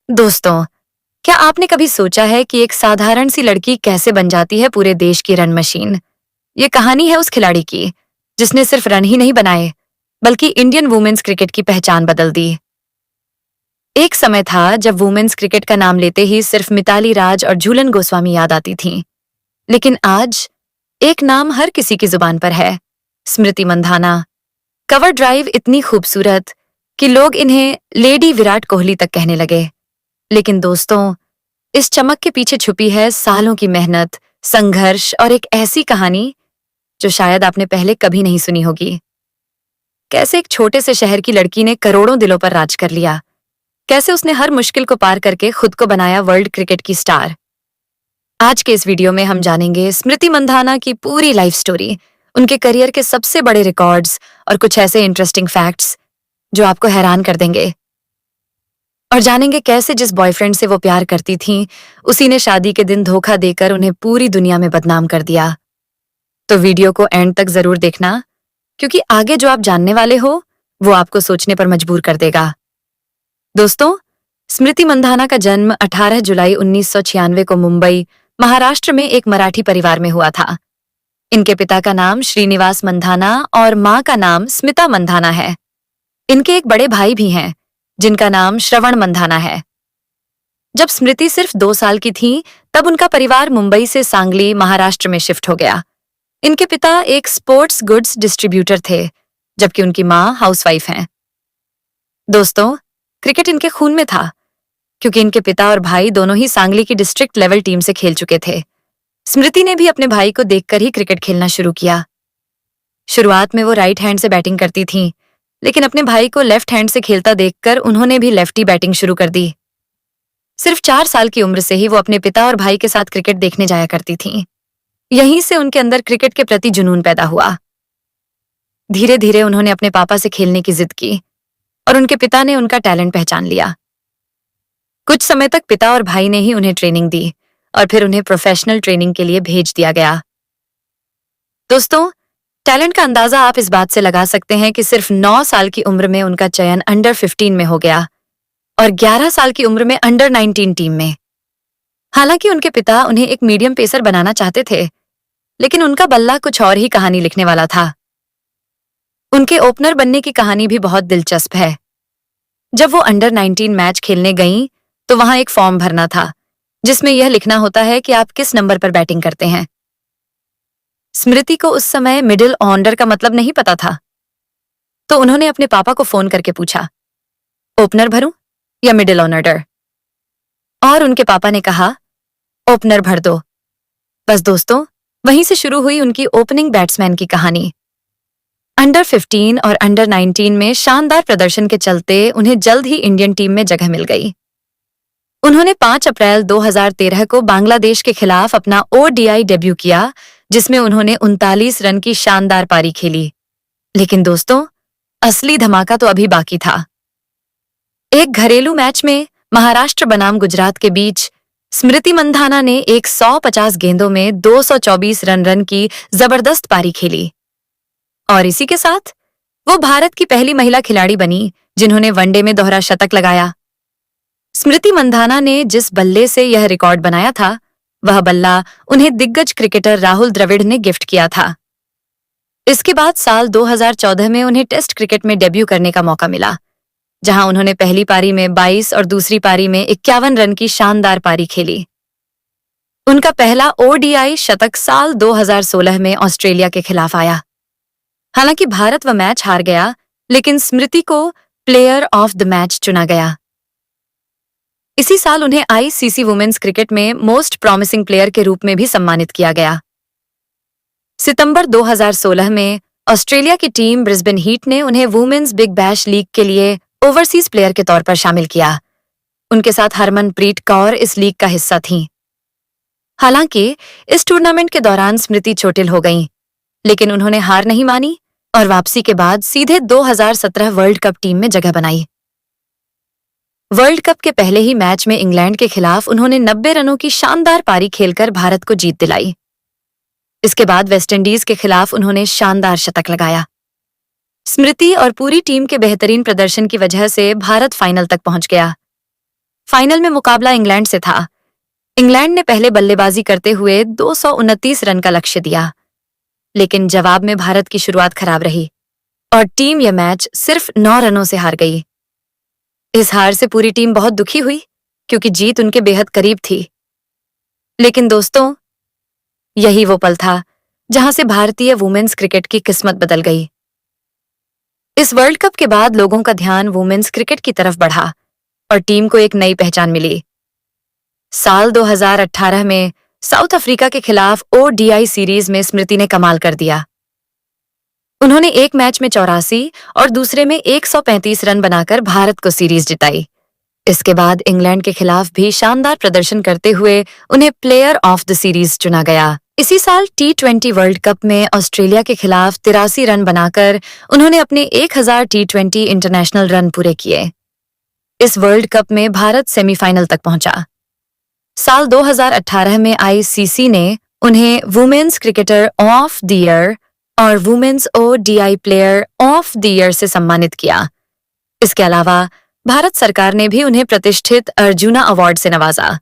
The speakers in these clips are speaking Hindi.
दोस्तों, क्या आपने कभी सोचा है कि एक साधारण सी लड़की कैसे बन जाती है पूरे देश की रन मशीन? ये कहानी है उस खिलाड़ी की, जिसने सिर्फ रन ही नहीं बनाए, बल्कि इंडियन वुमेन्स क्रिकेट की पहचान बदल दी। एक समय था जब वुमेन्स क्रिकेट का नाम लेते ही सिर्फ मिताली राज और झूलन गोस्वामी याद आती थीं। लेकिन आज एक नाम हर किसी की जुबान पर है, स्मृति मंधाना। कवर ड्राइव इतनी खूबसूरत कि लोग इन्हें लेडी विराट कोहली तक कहने लगे। लेकिन दोस्तों, इस चमक के पीछे छुपी है सालों की मेहनत, संघर्ष और एक ऐसी कहानी जो शायद आपने पहले कभी नहीं सुनी होगी। कैसे एक छोटे से शहर की लड़की ने करोड़ों दिलों पर राज कर लिया। कैसे उसने हर मुश्किल को पार करके खुद को बनाया वर्ल्ड क्रिकेट की स्टार। आज के इस वीडियो में हम जानेंगे स्मृति मंधाना की पूरी लाइफ स्टोरी, उनके करियर के सबसे बड़े रिकॉर्ड्स और कुछ ऐसे इंटरेस्टिंग फैक्ट्स जो आपको हैरान कर देंगे। और जानेंगे कैसे जिस बॉयफ्रेंड से वो प्यार करती थीं, उसी ने शादी के दिन धोखा देकर उन्हें पूरी दुनिया में बदनाम कर दिया। तो वीडियो को एंड तक जरूर देखना, क्योंकि आगे जो आप जानने वाले हो वो आपको सोचने पर मजबूर कर देगा। दोस्तों, स्मृति मंधाना का जन्म 18 जुलाई 1996 को मुंबई, महाराष्ट्र में एक मराठी परिवार में हुआ था। इनके पिता का नाम श्रीनिवास मंधाना और मां का नाम स्मिता मंधाना है। इनके एक बड़े भाई भी हैं, जिनका नाम श्रवण मंधाना है। जब स्मृति सिर्फ 2 साल की थी, तब उनका परिवार मुंबई से सांगली, महाराष्ट्र में शिफ्ट हो गया। इनके पिता एक स्पोर्ट्स गुड्स डिस्ट्रीब्यूटर थे, जबकि उनकी मां हाउसवाइफ हैं। दोस्तों, क्रिकेट इनके खून में था, क्योंकि इनके पिता और भाई दोनों ही सांगली की डिस्ट्रिक्ट लेवल टीम से खेल चुके थे। स्मृति ने भी अपने भाई को देखकर ही क्रिकेट खेलना शुरू किया। शुरुआत में वो राइट हैंड से बैटिंग करती थीं, लेकिन अपने भाई को लेफ्ट हैंड से खेलता देखकर उन्होंने भी लेफ्टी बैटिंग शुरू कर दी। सिर्फ 4 साल की उम्र से ही वो अपने पिता और भाई के साथ क्रिकेट देखने जाया करती थीं। यहीं से उनके अंदर क्रिकेट के प्रति जुनून पैदा हुआ। धीरे धीरे उन्होंने अपने पापा से खेलने की जिद की और उनके पिता ने उनका टैलेंट पहचान लिया। कुछ समय तक पिता और भाई ने ही उन्हें ट्रेनिंग दी और फिर उन्हें प्रोफेशनल ट्रेनिंग के लिए भेज दिया गया। दोस्तों, टैलेंट का अंदाजा आप इस बात से लगा सकते हैं कि सिर्फ 9 साल की उम्र में उनका चयन अंडर 15 में हो गया और 11 साल की उम्र में अंडर 19 टीम में। हालांकि उनके पिता उन्हें एक मीडियम पेसर बनाना चाहते थे, लेकिन उनका बल्ला कुछ और ही कहानी लिखने वाला था। उनके ओपनर बनने की कहानी भी बहुत दिलचस्प है। जब वो अंडर 19 मैच खेलने गईं, तो वहां एक फॉर्म भरना था, जिसमें यह लिखना होता है कि आप किस नंबर पर बैटिंग करते हैं। स्मृति को उस समय मिडिल ऑर्डर का मतलब नहीं पता था, तो उन्होंने अपने पापा को फोन करके पूछा, ओपनर भरूं या मिडिल ऑर्डर? और उनके पापा ने कहा, ओपनर भर दो। बस दोस्तों, वहीं से शुरू हुई उनकी ओपनिंग बैट्समैन की कहानी। अंडर 15 और अंडर 19 में शानदार प्रदर्शन के चलते उन्हें जल्द ही इंडियन टीम में जगह मिल गई। उन्होंने 5 अप्रैल 2013 को बांग्लादेश के खिलाफ अपना ओडीआई डेब्यू किया, जिसमें उन्होंने 39 रन की शानदार पारी खेली। लेकिन दोस्तों, असली धमाका तो अभी बाकी था। एक घरेलू मैच में महाराष्ट्र बनाम गुजरात के बीच स्मृति मंधाना ने 150 गेंदों में 224 रन की जबरदस्त पारी खेली और इसी के साथ वो भारत की पहली महिला खिलाड़ी बनी जिन्होंने वनडे में दोहरा शतक लगाया। स्मृति मंधाना ने जिस बल्ले से यह रिकॉर्ड बनाया था, वह बल्ला उन्हें दिग्गज क्रिकेटर राहुल द्रविड़ ने गिफ्ट किया था। इसके बाद साल 2014 में उन्हें टेस्ट क्रिकेट में डेब्यू करने का मौका मिला, जहां उन्होंने पहली पारी में 22 और दूसरी पारी में 51 रन की शानदार पारी खेली। उनका पहला ओडीआई शतक साल 2016 में ऑस्ट्रेलिया के खिलाफ आया। हालांकि भारत वह मैच हार गया, लेकिन स्मृति को प्लेयर ऑफ द मैच चुना गया। इसी साल उन्हें आईसीसी वुमेन्स क्रिकेट में मोस्ट प्रॉमिसिंग प्लेयर के रूप में भी सम्मानित किया गया। सितंबर 2016 में ऑस्ट्रेलिया की टीम ब्रिस्बेन हीट ने उन्हें वुमेन्स बिग बैश लीग के लिए ओवरसीज प्लेयर के तौर पर शामिल किया। उनके साथ हरमनप्रीत कौर इस लीग का हिस्सा थीं। हालांकि इस टूर्नामेंट के दौरान स्मृति चोटिल हो गईं, लेकिन उन्होंने हार नहीं मानी और वापसी के बाद सीधे 2017 वर्ल्ड कप टीम में जगह बनाई। वर्ल्ड कप के पहले ही मैच में इंग्लैंड के खिलाफ उन्होंने 90 रनों की शानदार पारी खेलकर भारत को जीत दिलाई। इसके बाद वेस्टइंडीज के खिलाफ उन्होंने शानदार शतक लगाया। स्मृति और पूरी टीम के बेहतरीन प्रदर्शन की वजह से भारत फाइनल तक पहुंच गया। फाइनल में मुकाबला इंग्लैंड से था। इंग्लैंड ने पहले बल्लेबाजी करते हुए 229 रन का लक्ष्य दिया, लेकिन जवाब में भारत की शुरुआत खराब रही और टीम यह मैच सिर्फ 9 रनों से हार गई। इस हार से पूरी टीम बहुत दुखी हुई क्योंकि जीत उनके बेहद करीब थी। लेकिन दोस्तों, यही वो पल था जहां से भारतीय वुमेन्स क्रिकेट की किस्मत बदल गई। इस वर्ल्ड कप के बाद लोगों का ध्यान वुमेन्स क्रिकेट की तरफ बढ़ा और टीम को एक नई पहचान मिली। साल 2018 में साउथ अफ्रीका के खिलाफ ओडीआई सीरीज में स्मृति ने कमाल कर दिया। उन्होंने एक मैच में 84 और दूसरे में 135 रन बनाकर भारत को सीरीज जिताई। इसके बाद इंग्लैंड के खिलाफ भी शानदार प्रदर्शन करते हुए उन्हें प्लेयर ऑफ द सीरीज चुना गया। इसी साल T20 वर्ल्ड कप में ऑस्ट्रेलिया के खिलाफ 83 रन बनाकर उन्होंने अपने 1000 T20 इंटरनेशनल रन पूरे किए। इस वर्ल्ड कप में भारत सेमीफाइनल तक पहुंचा। साल 2018 में आईसीसी ने उन्हें women's cricketer of the year और women's ODI player of the year से सम्मानित किया। इसके अलावा भारत सरकार ने भी उन्हें प्रतिष्ठित अर्जुना अवार्ड से नवाजा।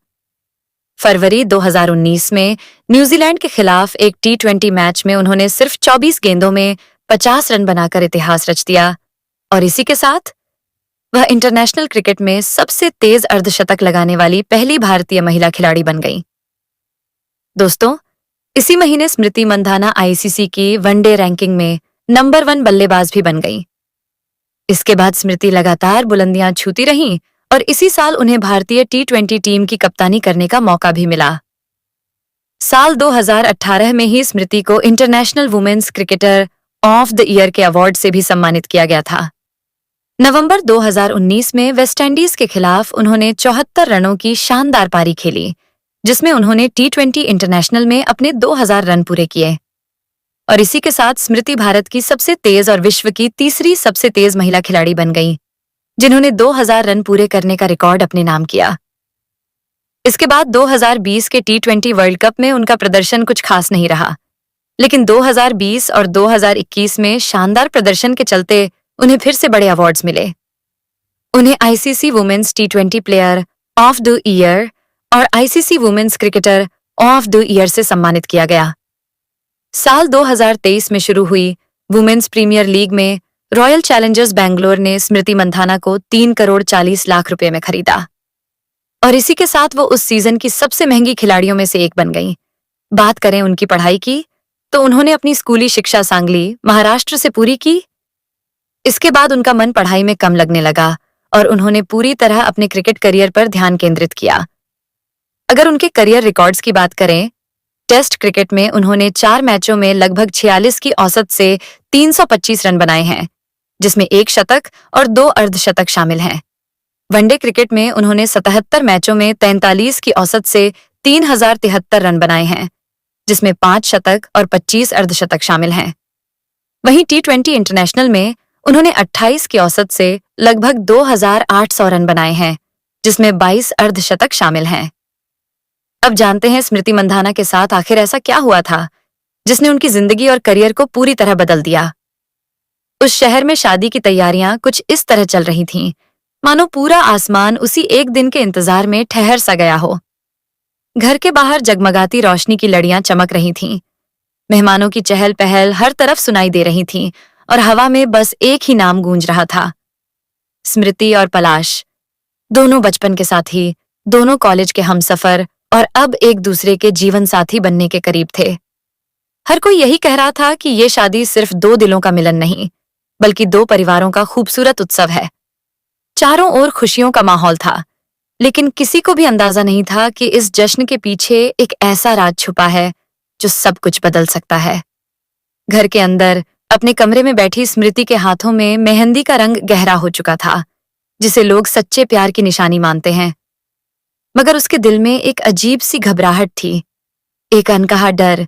फरवरी 2019 में न्यूजीलैंड के खिलाफ एक T20 मैच में उन्होंने सिर्फ 24 गेंदों में 50 रन बनाकर इतिहास रच दिया और इसी के साथ वह इंटरनेशनल क्रिकेट में सबसे तेज अर्धशतक लगाने वाली पहली भारतीय महिला खिलाड़ी बन गई। दोस्तों, इसी महीने स्मृति मंधाना आईसीसी की वनडे रैंकिंग में नंबर 1 बल्लेबाज भी बन गई। इसके बाद स्मृति लगातार बुलंदियां छूती रहीं और इसी साल उन्हें भारतीय T20 टीम की कप्तानी करने का मौका भी मिला। साल 2018 में ही स्मृति को international women's cricketer of the year के अवार्ड से भी सम्मानित किया गया था। नवंबर 2019 में वेस्टइंडीज के खिलाफ उन्होंने 74 रनों की शानदार पारी खेली, जिसमें उन्होंने T20 इंटरनेशनल में अपने 2000 रन पूरे किए और इसी के साथ स्मृति भारत की सबसे तेज और विश्व की तीसरी सबसे तेज महिला खिलाड़ी बन गई, जिन्होंने 2000 रन पूरे करने का रिकॉर्ड अपने नाम किया। इसके बाद 2020 के T20 वर्ल्ड कप में उनका प्रदर्शन कुछ खास नहीं रहा, लेकिन 2020 और 2021 में शानदार प्रदर्शन के चलते उन्हें फिर से बड़े अवार्ड्स मिले। उन्हें ICC women's T20 player of the year और ICC women's cricketer of the year से सम्मानित किया गया। साल 2023 में शुरू हुई वुमेन्स प्रीमियर लीग में रॉयल चैलेंजर्स बैंगलोर ने स्मृति मंधाना को 3 करोड़ 40 लाख रुपए में खरीदा और इसी के साथ वो उस सीजन की सबसे महंगी खिलाड़ियों में से एक बन गई। बात करें उनकी पढ़ाई की, तो उन्होंने अपनी स्कूली शिक्षा सांगली, महाराष्ट्र से पूरी की। इसके बाद उनका मन पढ़ाई में कम लगने लगा और उन्होंने पूरी तरह अपने क्रिकेट करियर पर ध्यान केंद्रित किया। अगर उनके करियर रिकॉर्ड्स की बात करें, टेस्ट क्रिकेट में उन्होंने 4 मैचों में लगभग 46 की औसत से 325 रन बनाए हैं, जिसमें 1 शतक और 2 अर्धशतक शामिल हैं। वनडे क्रिकेट में उन्होंने 77 मैचों में 43 की औसत से 3073 रन बनाए हैं, जिसमें 5 शतक और 25 अर्धशतक शामिल हैं। वहीं T20 इंटरनेशनल में उन्होंने 28 की औसत से लगभग 2800 रन बनाए हैं, जिसमें 22 अर्धशतक शामिल हैं। अब जानते हैं स्मृति मंधाना के साथ आखिर ऐसा क्या हुआ था जिसने उनकी जिंदगी और करियर को पूरी तरह बदल दिया। उस शहर में शादी की तैयारियां कुछ इस तरह चल रही थीं, मानो पूरा आसमान उसी एक दिन के इंतजार में ठहर सा गया हो। घर के बाहर जगमगाती रोशनी की लड़ियां चमक रही थीं, मेहमानों की चहल पहल हर तरफ सुनाई दे रही थी और हवा में बस एक ही नाम गूंज रहा था, स्मृति और पलाश। दोनों बचपन के साथी, दोनों कॉलेज के हमसफर और अब एक दूसरे के जीवन साथी बनने के करीब थे। हर कोई यही कह रहा था कि ये शादी सिर्फ 2 दिलों का मिलन नहीं, बल्कि 2 परिवारों का खूबसूरत उत्सव है। चारों ओर खुशियों का माहौल था, लेकिन किसी को भी अंदाजा नहीं था कि इस जश्न के पीछे एक ऐसा राज छुपा है जो सब कुछ बदल सकता है। घर के अंदर अपने कमरे में बैठी स्मृति के हाथों में मेहंदी का रंग गहरा हो चुका था, जिसे लोग सच्चे प्यार की निशानी मानते हैं। मगर उसके दिल में एक अजीब सी घबराहट थी, एक अनकहा डर,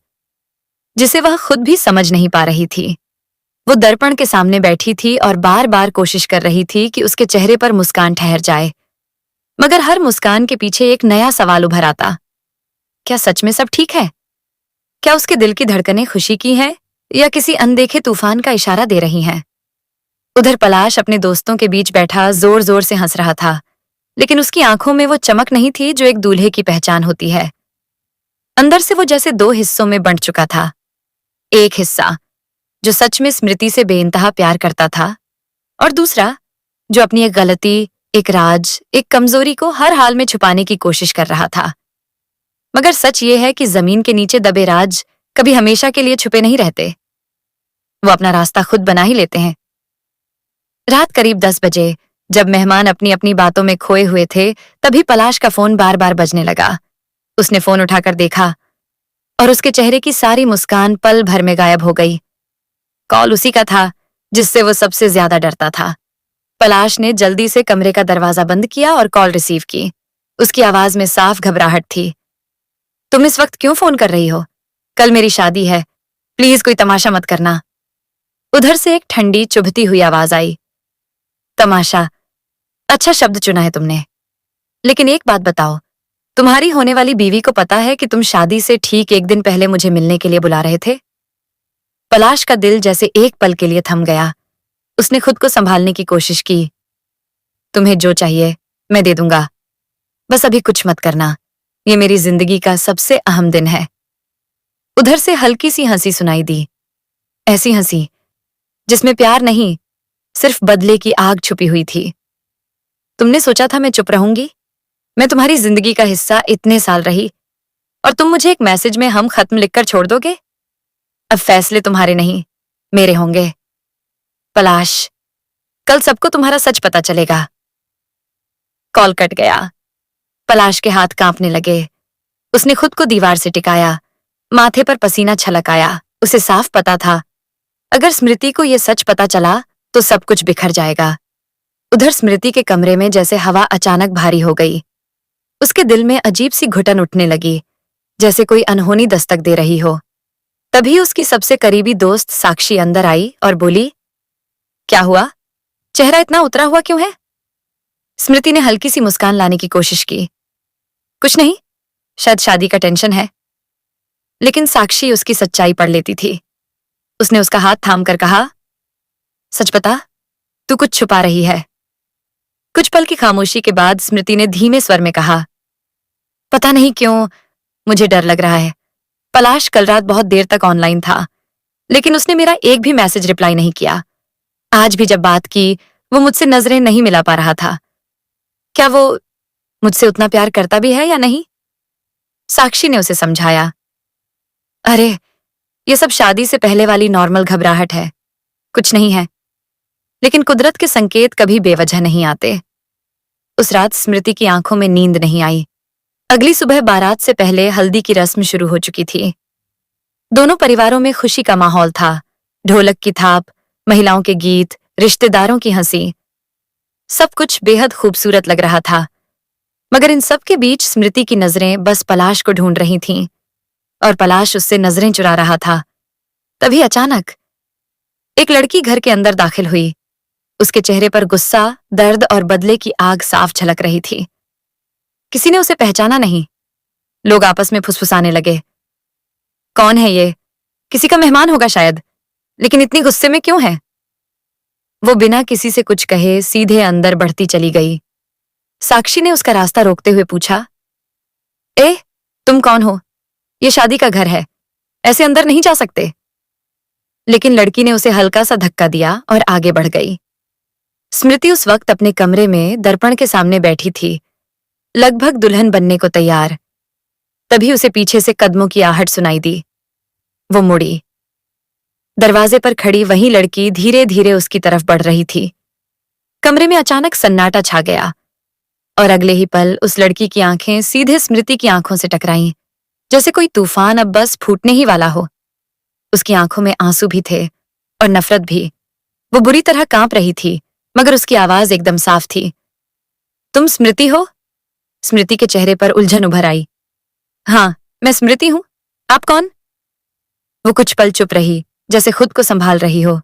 जिसे वह खुद भी समझ नहीं पा रही थी। वो दर्पण के सामने बैठी थी और बार बार कोशिश कर रही थी कि उसके चेहरे पर मुस्कान ठहर जाए, मगर हर मुस्कान के पीछे एक नया सवाल उभर आता। क्या सच में सब ठीक है? क्या उसके दिल की धड़कनें खुशी की हैं या किसी अनदेखे तूफान का इशारा दे रही हैं? उधर पलाश अपने दोस्तों के बीच बैठा जोर जोर से हंस रहा था, लेकिन उसकी आंखों में वो चमक नहीं थी जो एक दूल्हे की पहचान होती है। अंदर से वो जैसे दो हिस्सों में बंट चुका था। एक हिस्सा जो सच में स्मृति से बेइंतहा प्यार करता था, और दूसरा जो अपनी एक गलती, एक राज, एक कमजोरी को हर हाल में छुपाने की कोशिश कर रहा था। मगर सच ये है कि जमीन के नीचे दबे राज कभी हमेशा के लिए छुपे नहीं रहते। वो अपना रास्ता खुद बना ही लेते हैं। रात करीब 10 बजे, जब मेहमान अपनी अपनी बातों में खोए हुए थे, तभी पलाश का फोन बार बार बजने लगा। उसने फोन उठाकर देखा और उसके चेहरे की सारी मुस्कान पल भर में गायब हो गई। कॉल उसी का था जिससे वो सबसे ज्यादा डरता था। पलाश ने जल्दी से कमरे का दरवाजा बंद किया और कॉल रिसीव की। उसकी आवाज में साफ घबराहट थी। तुम इस वक्त क्यों फोन कर रही हो? कल मेरी शादी है, प्लीज कोई तमाशा मत करना। उधर से एक ठंडी चुभती हुई आवाज आई। तमाशा? अच्छा शब्द चुना है तुमने। लेकिन एक बात बताओ, तुम्हारी होने वाली बीवी को पता है कि तुम शादी से ठीक एक दिन पहले मुझे मिलने के लिए बुला रहे थे? पलाश का दिल जैसे एक पल के लिए थम गया। उसने खुद को संभालने की कोशिश की। तुम्हें जो चाहिए मैं दे दूंगा, बस अभी कुछ मत करना। ये मेरी जिंदगी का सबसे अहम दिन है। उधर से हल्की सी हंसी सुनाई दी, ऐसी हंसी जिसमें प्यार नहीं, सिर्फ बदले की आग छुपी हुई थी। तुमने सोचा था मैं चुप रहूंगी? मैं तुम्हारी जिंदगी का हिस्सा इतने साल रही, और तुम मुझे एक मैसेज में हम खत्म लिखकर छोड़ दोगे? अब फैसले तुम्हारे नहीं, मेरे होंगे। पलाश, कल सबको तुम्हारा सच पता चलेगा। कॉल कट गया। पलाश के हाथ कांपने लगे। उसने खुद को दीवार से टिकाया। माथे पर पसीना छलक आया। उसे साफ पता था, अगर स्मृति को यह सच पता चला तो सब कुछ बिखर जाएगा। उधर स्मृति के कमरे में जैसे हवा अचानक भारी हो गई। उसके दिल में अजीब सी घुटन उठने लगी, जैसे कोई अनहोनी दस्तक दे रही हो। तभी उसकी सबसे करीबी दोस्त साक्षी अंदर आई और बोली, क्या हुआ? चेहरा इतना उतरा हुआ क्यों है? स्मृति ने हल्की सी मुस्कान लाने की कोशिश की। कुछ नहीं, शायद शादी का टेंशन है। लेकिन साक्षी उसकी सच्चाई पढ़ लेती थी। उसने उसका हाथ थामकर कहा, सच बता, तू कुछ छुपा रही है। कुछ पल की खामोशी के बाद स्मृति ने धीमे स्वर में कहा, पता नहीं क्यों मुझे डर लग रहा है। पलाश कल रात बहुत देर तक ऑनलाइन था, लेकिन उसने मेरा एक भी मैसेज रिप्लाई नहीं किया। आज भी जब बात की, वो मुझसे नजरें नहीं मिला पा रहा था। क्या वो मुझसे उतना प्यार करता भी है या नहीं? साक्षी ने उसे समझाया, अरे ये सब शादी से पहले वाली नॉर्मल घबराहट है, कुछ नहीं है। लेकिन कुदरत के संकेत कभी बेवजह नहीं आते। उस रात स्मृति की आंखों में नींद नहीं आई। अगली सुबह बारात से पहले हल्दी की रस्म शुरू हो चुकी थी। दोनों परिवारों में खुशी का माहौल था। ढोलक की थाप, महिलाओं के गीत, रिश्तेदारों की हंसी, सब कुछ बेहद खूबसूरत लग रहा था। मगर इन सब के बीच स्मृति की नजरें बस पलाश को ढूंढ रही थीं, और पलाश उससे नजरें चुरा रहा था। तभी अचानक एक लड़की घर के अंदर दाखिल हुई। उसके चेहरे पर गुस्सा, दर्द और बदले की आग साफ झलक रही थी। किसी ने उसे पहचाना नहीं। लोग आपस में फुसफुसाने लगे, कौन है ये? किसी का मेहमान होगा शायद, लेकिन इतनी गुस्से में क्यों है? वो बिना किसी से कुछ कहे सीधे अंदर बढ़ती चली गई। साक्षी ने उसका रास्ता रोकते हुए पूछा, ए, तुम कौन हो? ये शादी का घर है, ऐसे अंदर नहीं जा सकते। लेकिन लड़की ने उसे हल्का सा धक्का दिया और आगे बढ़ गई। स्मृति उस वक्त अपने कमरे में दर्पण के सामने बैठी थी, लगभग दुल्हन बनने को तैयार। तभी उसे पीछे से कदमों की आहट सुनाई दी। वो मुड़ी। दरवाजे पर खड़ी वही लड़की धीरे धीरे उसकी तरफ बढ़ रही थी। कमरे में अचानक सन्नाटा छा गया, और अगले ही पल उस लड़की की आंखें सीधे स्मृति की आंखों से टकराईं, जैसे कोई तूफान अब बस फूटने ही वाला हो। उसकी आंखों में आंसू भी थे और नफरत भी। वो बुरी तरह कांप रही थी, मगर उसकी आवाज एकदम साफ थी। तुम स्मृति हो? स्मृति के चेहरे पर उलझन उभर आई। हाँ, मैं स्मृति हूं। आप कौन? वो कुछ पल चुप रही, जैसे खुद को संभाल रही हो।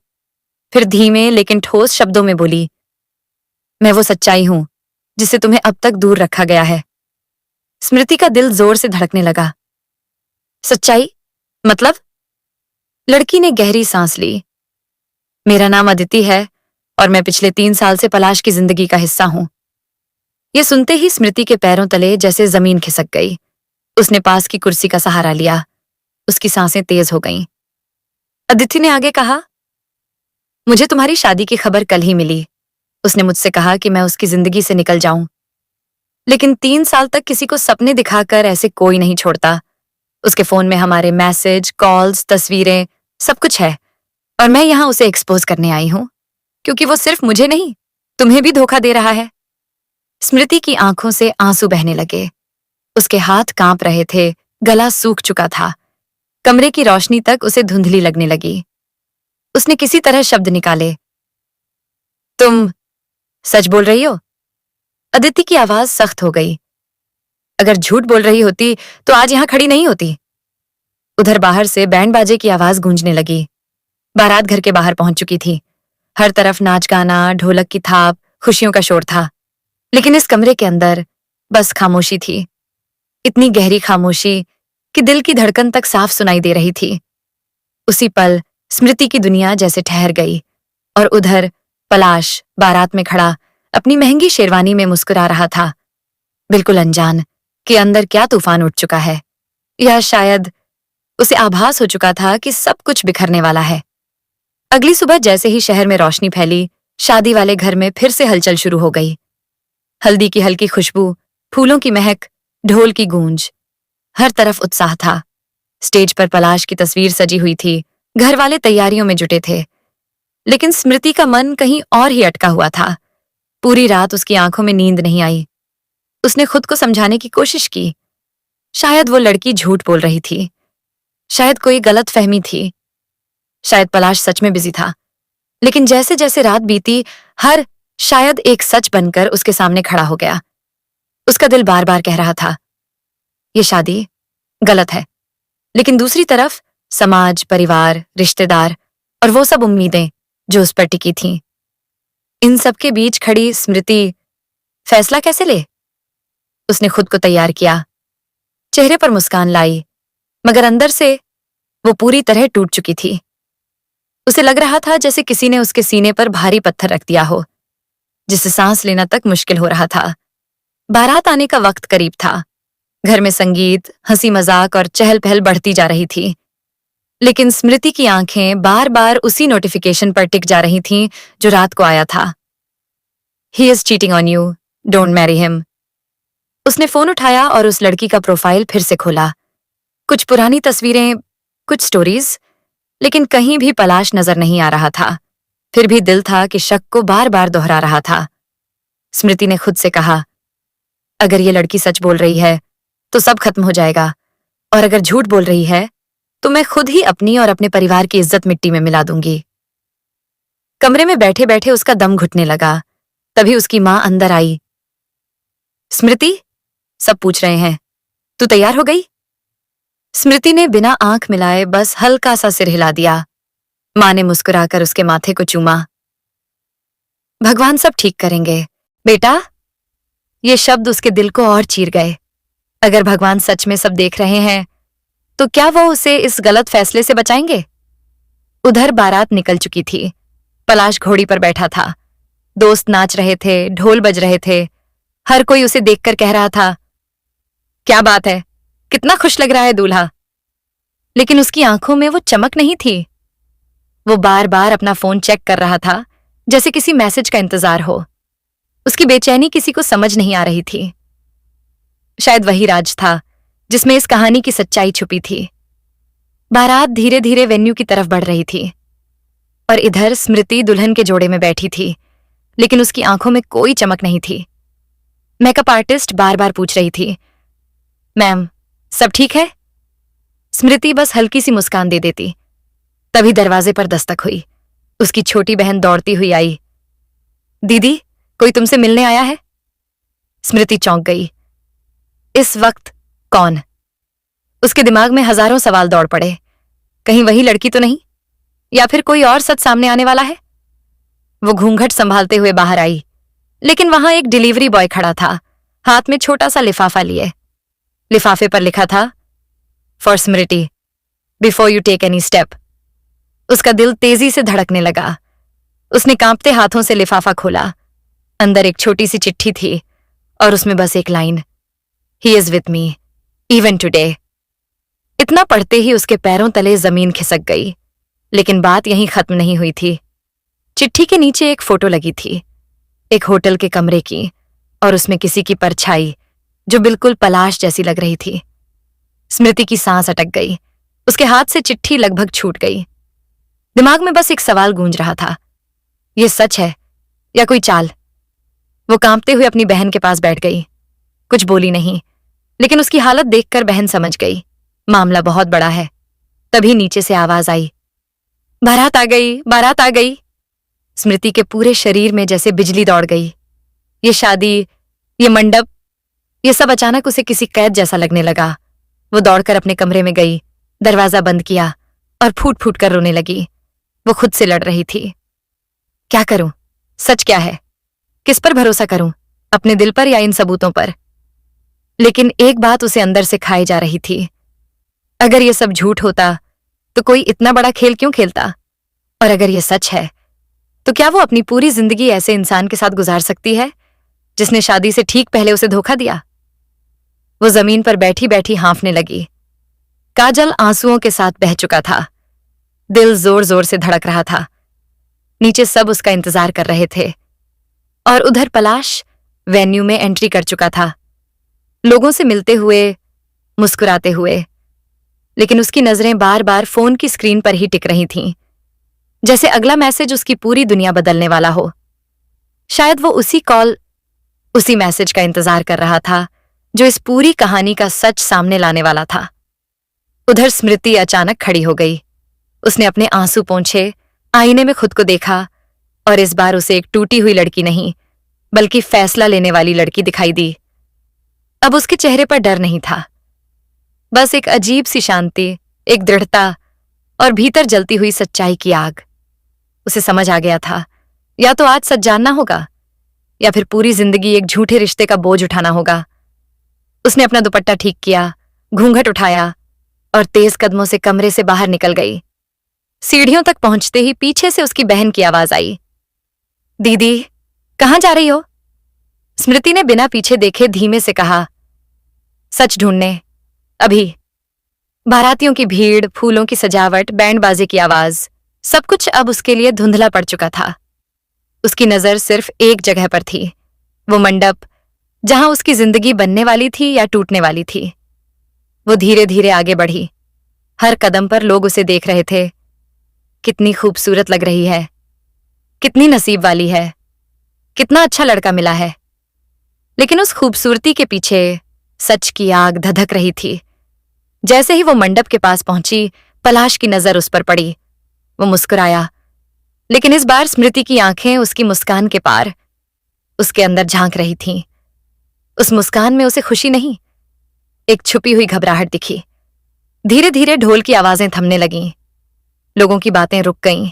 फिर धीमे लेकिन ठोस शब्दों में बोली, मैं वो सच्चाई हूं जिसे तुम्हें अब तक दूर रखा गया है। स्मृति का दिल जोर से धड़कने लगा। सच्चाई मतलब? लड़की ने गहरी सांस ली। मेरा नाम अदिति है, और मैं पिछले 3 साल से पलाश की जिंदगी का हिस्सा हूं। ये सुनते ही स्मृति के पैरों तले जैसे जमीन खिसक गई। उसने पास की कुर्सी का सहारा लिया। उसकी सांसें तेज हो गईं। अदिति ने आगे कहा, मुझे तुम्हारी शादी की खबर कल ही मिली। उसने मुझसे कहा कि मैं उसकी जिंदगी से निकल जाऊं। लेकिन 3 साल तक किसी को सपने दिखाकर ऐसे कोई नहीं छोड़ता। उसके फोन में हमारे मैसेज, कॉल्स, तस्वीरें, सब कुछ है। और मैं यहां उसे एक्सपोज करने आई हूं, क्योंकि वो सिर्फ मुझे नहीं, तुम्हें भी धोखा दे रहा है। स्मृति की आंखों से आंसू बहने लगे। उसके हाथ कांप रहे थे, गला सूख चुका था। कमरे की रोशनी तक उसे धुंधली लगने लगी। उसने किसी तरह शब्द निकाले, तुम सच बोल रही हो? अदिति की आवाज सख्त हो गई। अगर झूठ बोल रही होती तो आज यहां खड़ी नहीं होती। उधर बाहर से बैंड बाजे की आवाज गूंजने लगी। बारात घर के बाहर पहुंच चुकी थी। हर तरफ नाच गाना, ढोलक की थाप, खुशियों का शोर था। लेकिन इस कमरे के अंदर बस खामोशी थी। इतनी गहरी खामोशी कि दिल की धड़कन तक साफ सुनाई दे रही थी। उसी पल स्मृति की दुनिया जैसे ठहर गई। और उधर पलाश बारात में खड़ा अपनी महंगी शेरवानी में मुस्कुरा रहा था, बिल्कुल अनजान कि अंदर क्या तूफान उठ चुका है। या शायद उसे आभास हो चुका था कि सब कुछ बिखरने वाला है। अगली सुबह जैसे ही शहर में रोशनी फैली, शादी वाले घर में फिर से हलचल शुरू हो गई। हल्दी की हल्की खुशबू, फूलों की महक, ढोल की गूंज, हर तरफ उत्साह था। स्टेज पर पलाश की तस्वीर सजी हुई थी। घर वाले तैयारियों में जुटे थे। लेकिन स्मृति का मन कहीं और ही अटका हुआ था। पूरी रात उसकी आंखों में नींद नहीं आई। उसने खुद को समझाने की कोशिश की। शायद वो लड़की झूठ बोल रही थी। शायद कोई गलत फहमी थी। शायद पलाश सच में बिजी था। लेकिन जैसे जैसे रात बीती, हर शायद एक सच बनकर उसके सामने खड़ा हो गया। उसका दिल बार बार कह रहा था, ये शादी गलत है। लेकिन दूसरी तरफ समाज, परिवार, रिश्तेदार और वो सब उम्मीदें जो उस पर टिकी थीं। इन सब के बीच खड़ी स्मृति फैसला कैसे ले? उसने खुद को तैयार किया, चेहरे पर मुस्कान लाई, मगर अंदर से वो पूरी तरह टूट चुकी थी। उसे लग रहा था जैसे किसी ने उसके सीने पर भारी पत्थर रख दिया हो, जिसे सांस लेना तक मुश्किल हो रहा था। बारात आने का वक्त करीब था। घर में संगीत, हंसी मजाक और चहल पहल बढ़ती जा रही थी। लेकिन स्मृति की आंखें बार बार उसी नोटिफिकेशन पर टिक जा रही थीं जो रात को आया था। He is cheating on you, don't marry him. उसने फोन उठाया और उस लड़की का प्रोफाइल फिर से खोला। कुछ पुरानी तस्वीरें, कुछ स्टोरीज, लेकिन कहीं भी पलाश नजर नहीं आ रहा था। फिर भी दिल था कि शक को बार बार दोहरा रहा था। स्मृति ने खुद से कहा, अगर ये लड़की सच बोल रही है तो सब खत्म हो जाएगा, और अगर झूठ बोल रही है तो मैं खुद ही अपनी और अपने परिवार की इज्जत मिट्टी में मिला दूंगी। कमरे में बैठे बैठे उसका दम घुटने लगा। तभी उसकी मां अंदर आई। स्मृति, सब पूछ रहे हैं, तू तैयार हो गई? स्मृति ने बिना आंख मिलाए बस हल्का सा सिर हिला दिया। मां ने मुस्कुराकर उसके माथे को चूमा। भगवान सब ठीक करेंगे बेटा। ये शब्द उसके दिल को और चीर गए। अगर भगवान सच में सब देख रहे हैं तो क्या वो उसे इस गलत फैसले से बचाएंगे? उधर बारात निकल चुकी थी। पलाश घोड़ी पर बैठा था। दोस्त नाच रहे थे, ढोल बज रहे थे। हर कोई उसे देखकर कह रहा था, क्या बात है, कितना खुश लग रहा है दूल्हा। लेकिन उसकी आंखों में वो चमक नहीं थी। वो बार बार अपना फोन चेक कर रहा था, जैसे किसी मैसेज का इंतजार हो। उसकी बेचैनी किसी को समझ नहीं आ रही थी। शायद वही राज था जिसमें इस कहानी की सच्चाई छुपी थी। बारात धीरे धीरे वेन्यू की तरफ बढ़ रही थी और इधर स्मृति दुल्हन के जोड़े में बैठी थी, लेकिन उसकी आंखों में कोई चमक नहीं थी। मेकअप आर्टिस्ट बार बार पूछ रही थी, मैम सब ठीक है? स्मृति बस हल्की सी मुस्कान दे देती। तभी दरवाजे पर दस्तक हुई। उसकी छोटी बहन दौड़ती हुई आई। दीदी, कोई तुमसे मिलने आया है? स्मृति चौंक गई। इस वक्त कौन? उसके दिमाग में हजारों सवाल दौड़ पड़े। कहीं वही लड़की तो नहीं, या फिर कोई और सच सामने आने वाला है? वो घूंघट संभालते हुए बाहर आई, लेकिन वहां एक डिलीवरी बॉय खड़ा था, हाथ में छोटा सा लिफाफा लिए। लिफाफे पर लिखा था, for Smriti, before you take any step. उसका दिल तेजी से धड़कने लगा। उसने कांपते हाथों से लिफाफा खोला। अंदर एक छोटी सी चिट्ठी थी और उसमें बस एक line, he is with me even today. इतना पढ़ते ही उसके पैरों तले जमीन खिसक गई। लेकिन बात यहीं खत्म नहीं हुई थी। चिट्ठी के नीचे एक फोटो लगी थी, एक होटल के कमरे की, और उसमें किसी की परछाई जो बिल्कुल पलाश जैसी लग रही थी। स्मृति की सांस अटक गई। उसके हाथ से चिट्ठी लगभग छूट गई। दिमाग में बस एक सवाल गूंज रहा था, यह सच है या कोई चाल? वो कांपते हुए अपनी बहन के पास बैठ गई। कुछ बोली नहीं, लेकिन उसकी हालत देखकर बहन समझ गई मामला बहुत बड़ा है। तभी नीचे से आवाज आई, बारात आ गई, बारात आ गई। स्मृति के पूरे शरीर में जैसे बिजली दौड़ गई। ये शादी, ये मंडप, ये सब अचानक उसे किसी कैद जैसा लगने लगा। वो दौड़कर अपने कमरे में गई, दरवाजा बंद किया और फूट फूट कर रोने लगी। वो खुद से लड़ रही थी, क्या करूं? सच क्या है? किस पर भरोसा करूं? अपने दिल पर या इन सबूतों पर? लेकिन एक बात उसे अंदर से खाई जा रही थी, अगर ये सब झूठ होता तो कोई इतना बड़ा खेल क्यों खेलता? और अगर ये सच है तो क्या वो अपनी पूरी जिंदगी ऐसे इंसान के साथ गुजार सकती है जिसने शादी से ठीक पहले उसे धोखा दिया? वो जमीन पर बैठी बैठी हाँफने लगी। काजल आंसुओं के साथ बह चुका था। दिल जोर जोर से धड़क रहा था। नीचे सब उसका इंतजार कर रहे थे और उधर पलाश वेन्यू में एंट्री कर चुका था, लोगों से मिलते हुए, मुस्कुराते हुए। लेकिन उसकी नजरें बार बार फोन की स्क्रीन पर ही टिक रही थीं, जैसे अगला मैसेज उसकी पूरी दुनिया बदलने वाला हो। शायद वो उसी मैसेज का इंतजार कर रहा था जो इस पूरी कहानी का सच सामने लाने वाला था। उधर स्मृति अचानक खड़ी हो गई। उसने अपने आंसू पोंछे, आईने में खुद को देखा और इस बार उसे एक टूटी हुई लड़की नहीं बल्कि फैसला लेने वाली लड़की दिखाई दी। अब उसके चेहरे पर डर नहीं था, बस एक अजीब सी शांति, एक दृढ़ता और भीतर जलती हुई सच्चाई की आग। उसे समझ आ गया था, या तो आज सच जानना होगा या फिर पूरी जिंदगी एक झूठे रिश्ते का बोझ उठाना होगा। उसने अपना दुपट्टा ठीक किया, घूंघट उठाया और तेज कदमों से कमरे से बाहर निकल गई। सीढ़ियों तक पहुंचते ही पीछे से उसकी बहन की आवाज आई, दीदी कहाँ जा रही हो? स्मृति ने बिना पीछे देखे धीमे से कहा, सच ढूंढने, अभी। बारातियों की भीड़, फूलों की सजावट, बैंड बाजे की आवाज, सब कुछ अब उसके लिए धुंधला पड़ चुका था। उसकी नजर सिर्फ एक जगह पर थी, वो मंडप जहां उसकी जिंदगी बनने वाली थी या टूटने वाली थी। वो धीरे धीरे आगे बढ़ी। हर कदम पर लोग उसे देख रहे थे। कितनी खूबसूरत लग रही है, कितनी नसीब वाली है, कितना अच्छा लड़का मिला है। लेकिन उस खूबसूरती के पीछे सच की आग धधक रही थी। जैसे ही वो मंडप के पास पहुंची, पलाश की नजर उस पर पड़ी। वो मुस्कुराया, लेकिन इस बार स्मृति की आंखें उसकी मुस्कान के पार, उसके अंदर झांक रही थीं। उस मुस्कान में उसे खुशी नहीं, एक छुपी हुई घबराहट दिखी। धीरे धीरे ढोल की आवाजें थमने लगीं, लोगों की बातें रुक गईं,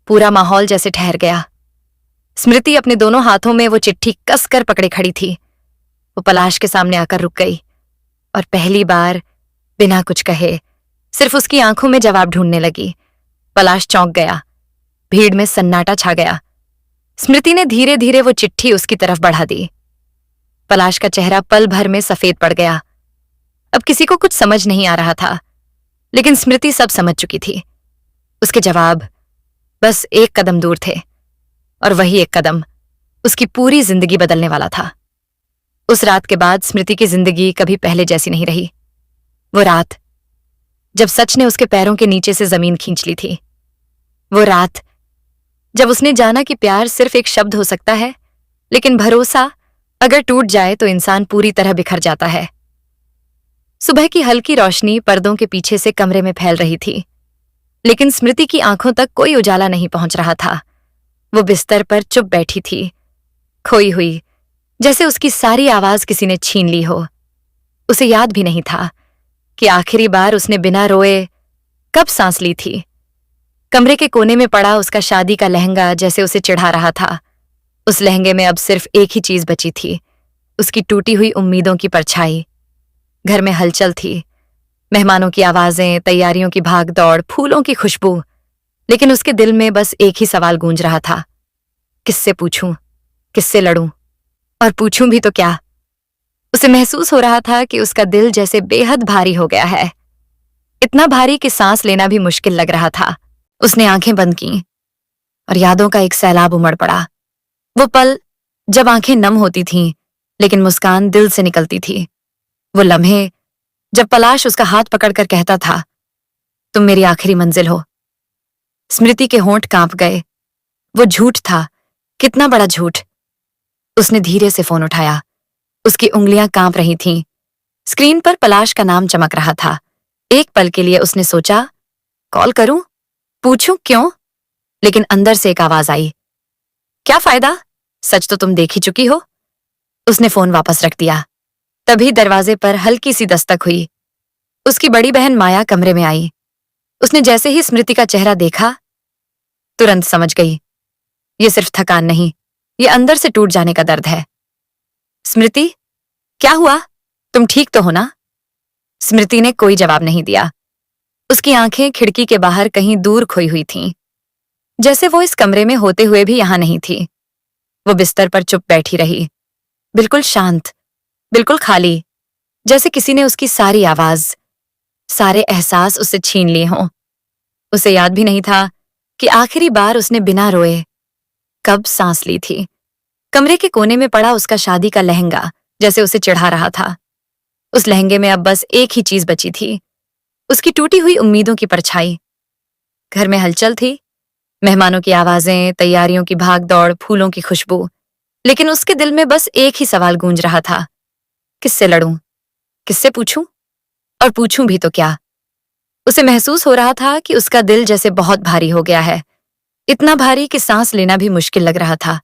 पूरा माहौल जैसे ठहर गया। स्मृति अपने दोनों हाथों में वो चिट्ठी कसकर पकड़े खड़ी थी। वो पलाश के सामने आकर रुक गई और पहली बार बिना कुछ कहे सिर्फ उसकी आंखों में जवाब ढूंढने लगी। पलाश चौंक गया, भीड़ में सन्नाटा छा गया। स्मृति ने धीरे धीरे वो चिट्ठी उसकी तरफ बढ़ा दी। पलाश का चेहरा पल भर में सफेद पड़ गया। अब किसी को कुछ समझ नहीं आ रहा था, लेकिन स्मृति सब समझ चुकी थी। उसके जवाब बस एक कदम दूर थे, और वही एक कदम उसकी पूरी जिंदगी बदलने वाला था। उस रात के बाद स्मृति की जिंदगी कभी पहले जैसी नहीं रही। वो रात जब सच ने उसके पैरों के नीचे से जमीन खींच ली थी। वो रात जब उसने जाना कि प्यार सिर्फ एक शब्द हो सकता है, लेकिन भरोसा अगर टूट जाए तो इंसान पूरी तरह बिखर जाता है। सुबह की हल्की रोशनी पर्दों के पीछे से कमरे में फैल रही थी, लेकिन स्मृति की आंखों तक कोई उजाला नहीं पहुंच रहा था। वो बिस्तर पर चुप बैठी थी, खोई हुई, जैसे उसकी सारी आवाज किसी ने छीन ली हो। उसे याद भी नहीं था कि आखिरी बार उसने बिना रोए कब सांस ली थी। कमरे के कोने में पड़ा उसका शादी का लहंगा जैसे उसे चिढ़ा रहा था। उस लहंगे में अब सिर्फ एक ही चीज बची थी, उसकी टूटी हुई उम्मीदों की परछाई। घर में हलचल थी, मेहमानों की आवाजें, तैयारियों की भागदौड़, फूलों की खुशबू, लेकिन उसके दिल में बस एक ही सवाल गूंज रहा था, किससे पूछूं, किससे लड़ूं, और पूछूं भी तो क्या। उसे महसूस हो रहा था कि उसका दिल जैसे बेहद भारी हो गया है, इतना भारी कि सांस लेना भी मुश्किल लग रहा था। उसने आंखें बंद की और यादों का एक सैलाब उमड़ पड़ा। वो पल जब आंखें नम होती थीं, लेकिन मुस्कान दिल से निकलती थी। वो लम्हे जब पलाश उसका हाथ पकड़कर कहता था, तुम मेरी आखिरी मंजिल हो। स्मृति के होंठ कांप गए। वो झूठ था, कितना बड़ा झूठ। उसने धीरे से फोन उठाया। उसकी उंगलियां कांप रही थीं। स्क्रीन पर पलाश का नाम चमक रहा था। एक पल के लिए उसने सोचा, कॉल करूं, पूछूं क्यों, लेकिन अंदर से एक आवाज आई, क्या फायदा, सच तो तुम देख ही चुकी हो। उसने फोन वापस रख दिया। तभी दरवाजे पर हल्की सी दस्तक हुई। उसकी बड़ी बहन माया कमरे में आई। उसने जैसे ही स्मृति का चेहरा देखा, तुरंत समझ गई, ये सिर्फ थकान नहीं, ये अंदर से टूट जाने का दर्द है। स्मृति, क्या हुआ, तुम ठीक तो हो ना? स्मृति ने कोई जवाब नहीं दिया। उसकी आंखें खिड़की के बाहर कहीं दूर खोई हुई थीं, जैसे वो इस कमरे में होते हुए भी यहां नहीं थी। वो बिस्तर पर चुप बैठी रही, बिल्कुल शांत, बिल्कुल खाली, जैसे किसी ने उसकी सारी आवाज, सारे एहसास उससे छीन लिए हों। उसे याद भी नहीं था कि आखिरी बार उसने बिना रोए कब सांस ली थी। कमरे के कोने में पड़ा उसका शादी का लहंगा जैसे उसे चिढ़ा रहा था। उस लहंगे में अब बस एक ही चीज बची थी, उसकी टूटी हुई उम्मीदों की परछाई। घर में हलचल थी, मेहमानों की आवाजें, तैयारियों की भाग दौड़, फूलों की खुशबू, लेकिन उसके दिल में बस एक ही सवाल गूंज रहा था, किससे लड़ूं, किससे पूछूं, और पूछूं भी तो क्या। उसे महसूस हो रहा था कि उसका दिल जैसे बहुत भारी हो गया है, इतना भारी कि सांस लेना भी मुश्किल लग रहा था।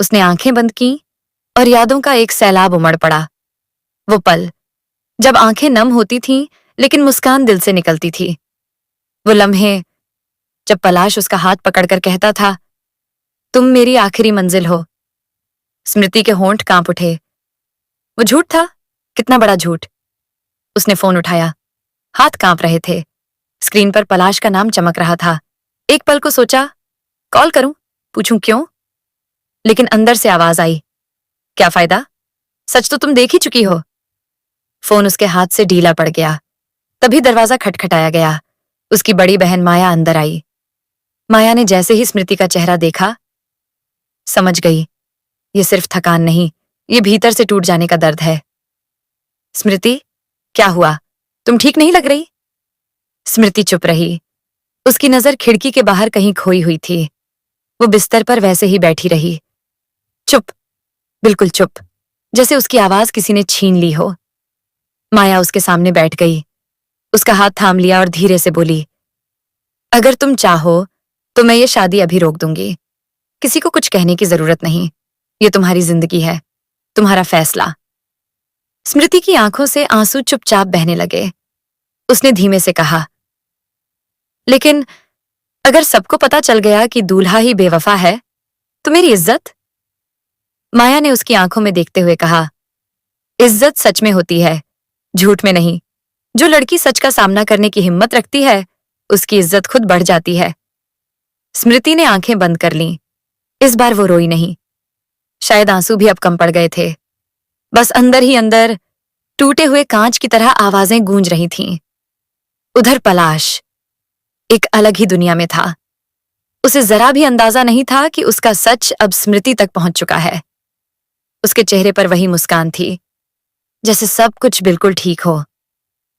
उसने आंखें बंद की और यादों का एक सैलाब उमड़ पड़ा। वो पल जब आंखें नम होती थीं, लेकिन मुस्कान दिल से निकलती थी। वो लम्हे जब पलाश उसका हाथ पकड़कर कहता था, तुम मेरी आखिरी मंजिल हो। स्मृति के होंठ कांप उठे। वो झूठ था, कितना बड़ा झूठ। उसने फोन उठाया। हाथ कांप रहे थे। स्क्रीन पर पलाश का नाम चमक रहा था। एक पल को सोचा, कॉल करूं, पूछूं क्यों, लेकिन अंदर से आवाज आई, क्या फायदा, सच तो तुम देख ही चुकी हो। फोन उसके हाथ से ढीला पड़ गया। तभी दरवाजा खटखटाया गया। उसकी बड़ी बहन माया अंदर आई। माया ने जैसे ही स्मृति का चेहरा देखा, समझ गई, ये सिर्फ थकान नहीं, ये भीतर से टूट जाने का दर्द है। स्मृति, क्या हुआ, तुम ठीक नहीं लग रही? स्मृति चुप रही। उसकी नजर खिड़की के बाहर कहीं खोई हुई थी। वो बिस्तर पर वैसे ही बैठी रही, चुप, बिल्कुल चुप, जैसे उसकी आवाज किसी ने छीन ली हो। माया उसके सामने बैठ गई, उसका हाथ थाम लिया और धीरे से बोली, अगर तुम चाहो तो मैं ये शादी अभी रोक दूंगी। किसी को कुछ कहने की जरूरत नहीं, ये तुम्हारी जिंदगी है, तुम्हारा फैसला। स्मृति की आंखों से आंसू चुपचाप बहने लगे। उसने धीमे से कहा, लेकिन अगर सबको पता चल गया कि दूल्हा ही बेवफा है, तो मेरी इज्जत? माया ने उसकी आंखों में देखते हुए कहा, इज्जत सच में होती है, झूठ में नहीं। जो लड़की सच का सामना करने की हिम्मत रखती है, उसकी इज्जत खुद बढ़ जाती है। स्मृति ने आंखें बंद कर लीं। इस बार वो रोई नहीं। शायद आंसू भी अब कम पड़ गए थे। बस अंदर ही अंदर टूटे हुए कांच की तरह आवाजें गूंज रही थीं। उधर पलाश एक अलग ही दुनिया में था। उसे जरा भी अंदाजा नहीं था कि उसका सच अब स्मृति तक पहुंच चुका है। उसके चेहरे पर वही मुस्कान थी, जैसे सब कुछ बिल्कुल ठीक हो।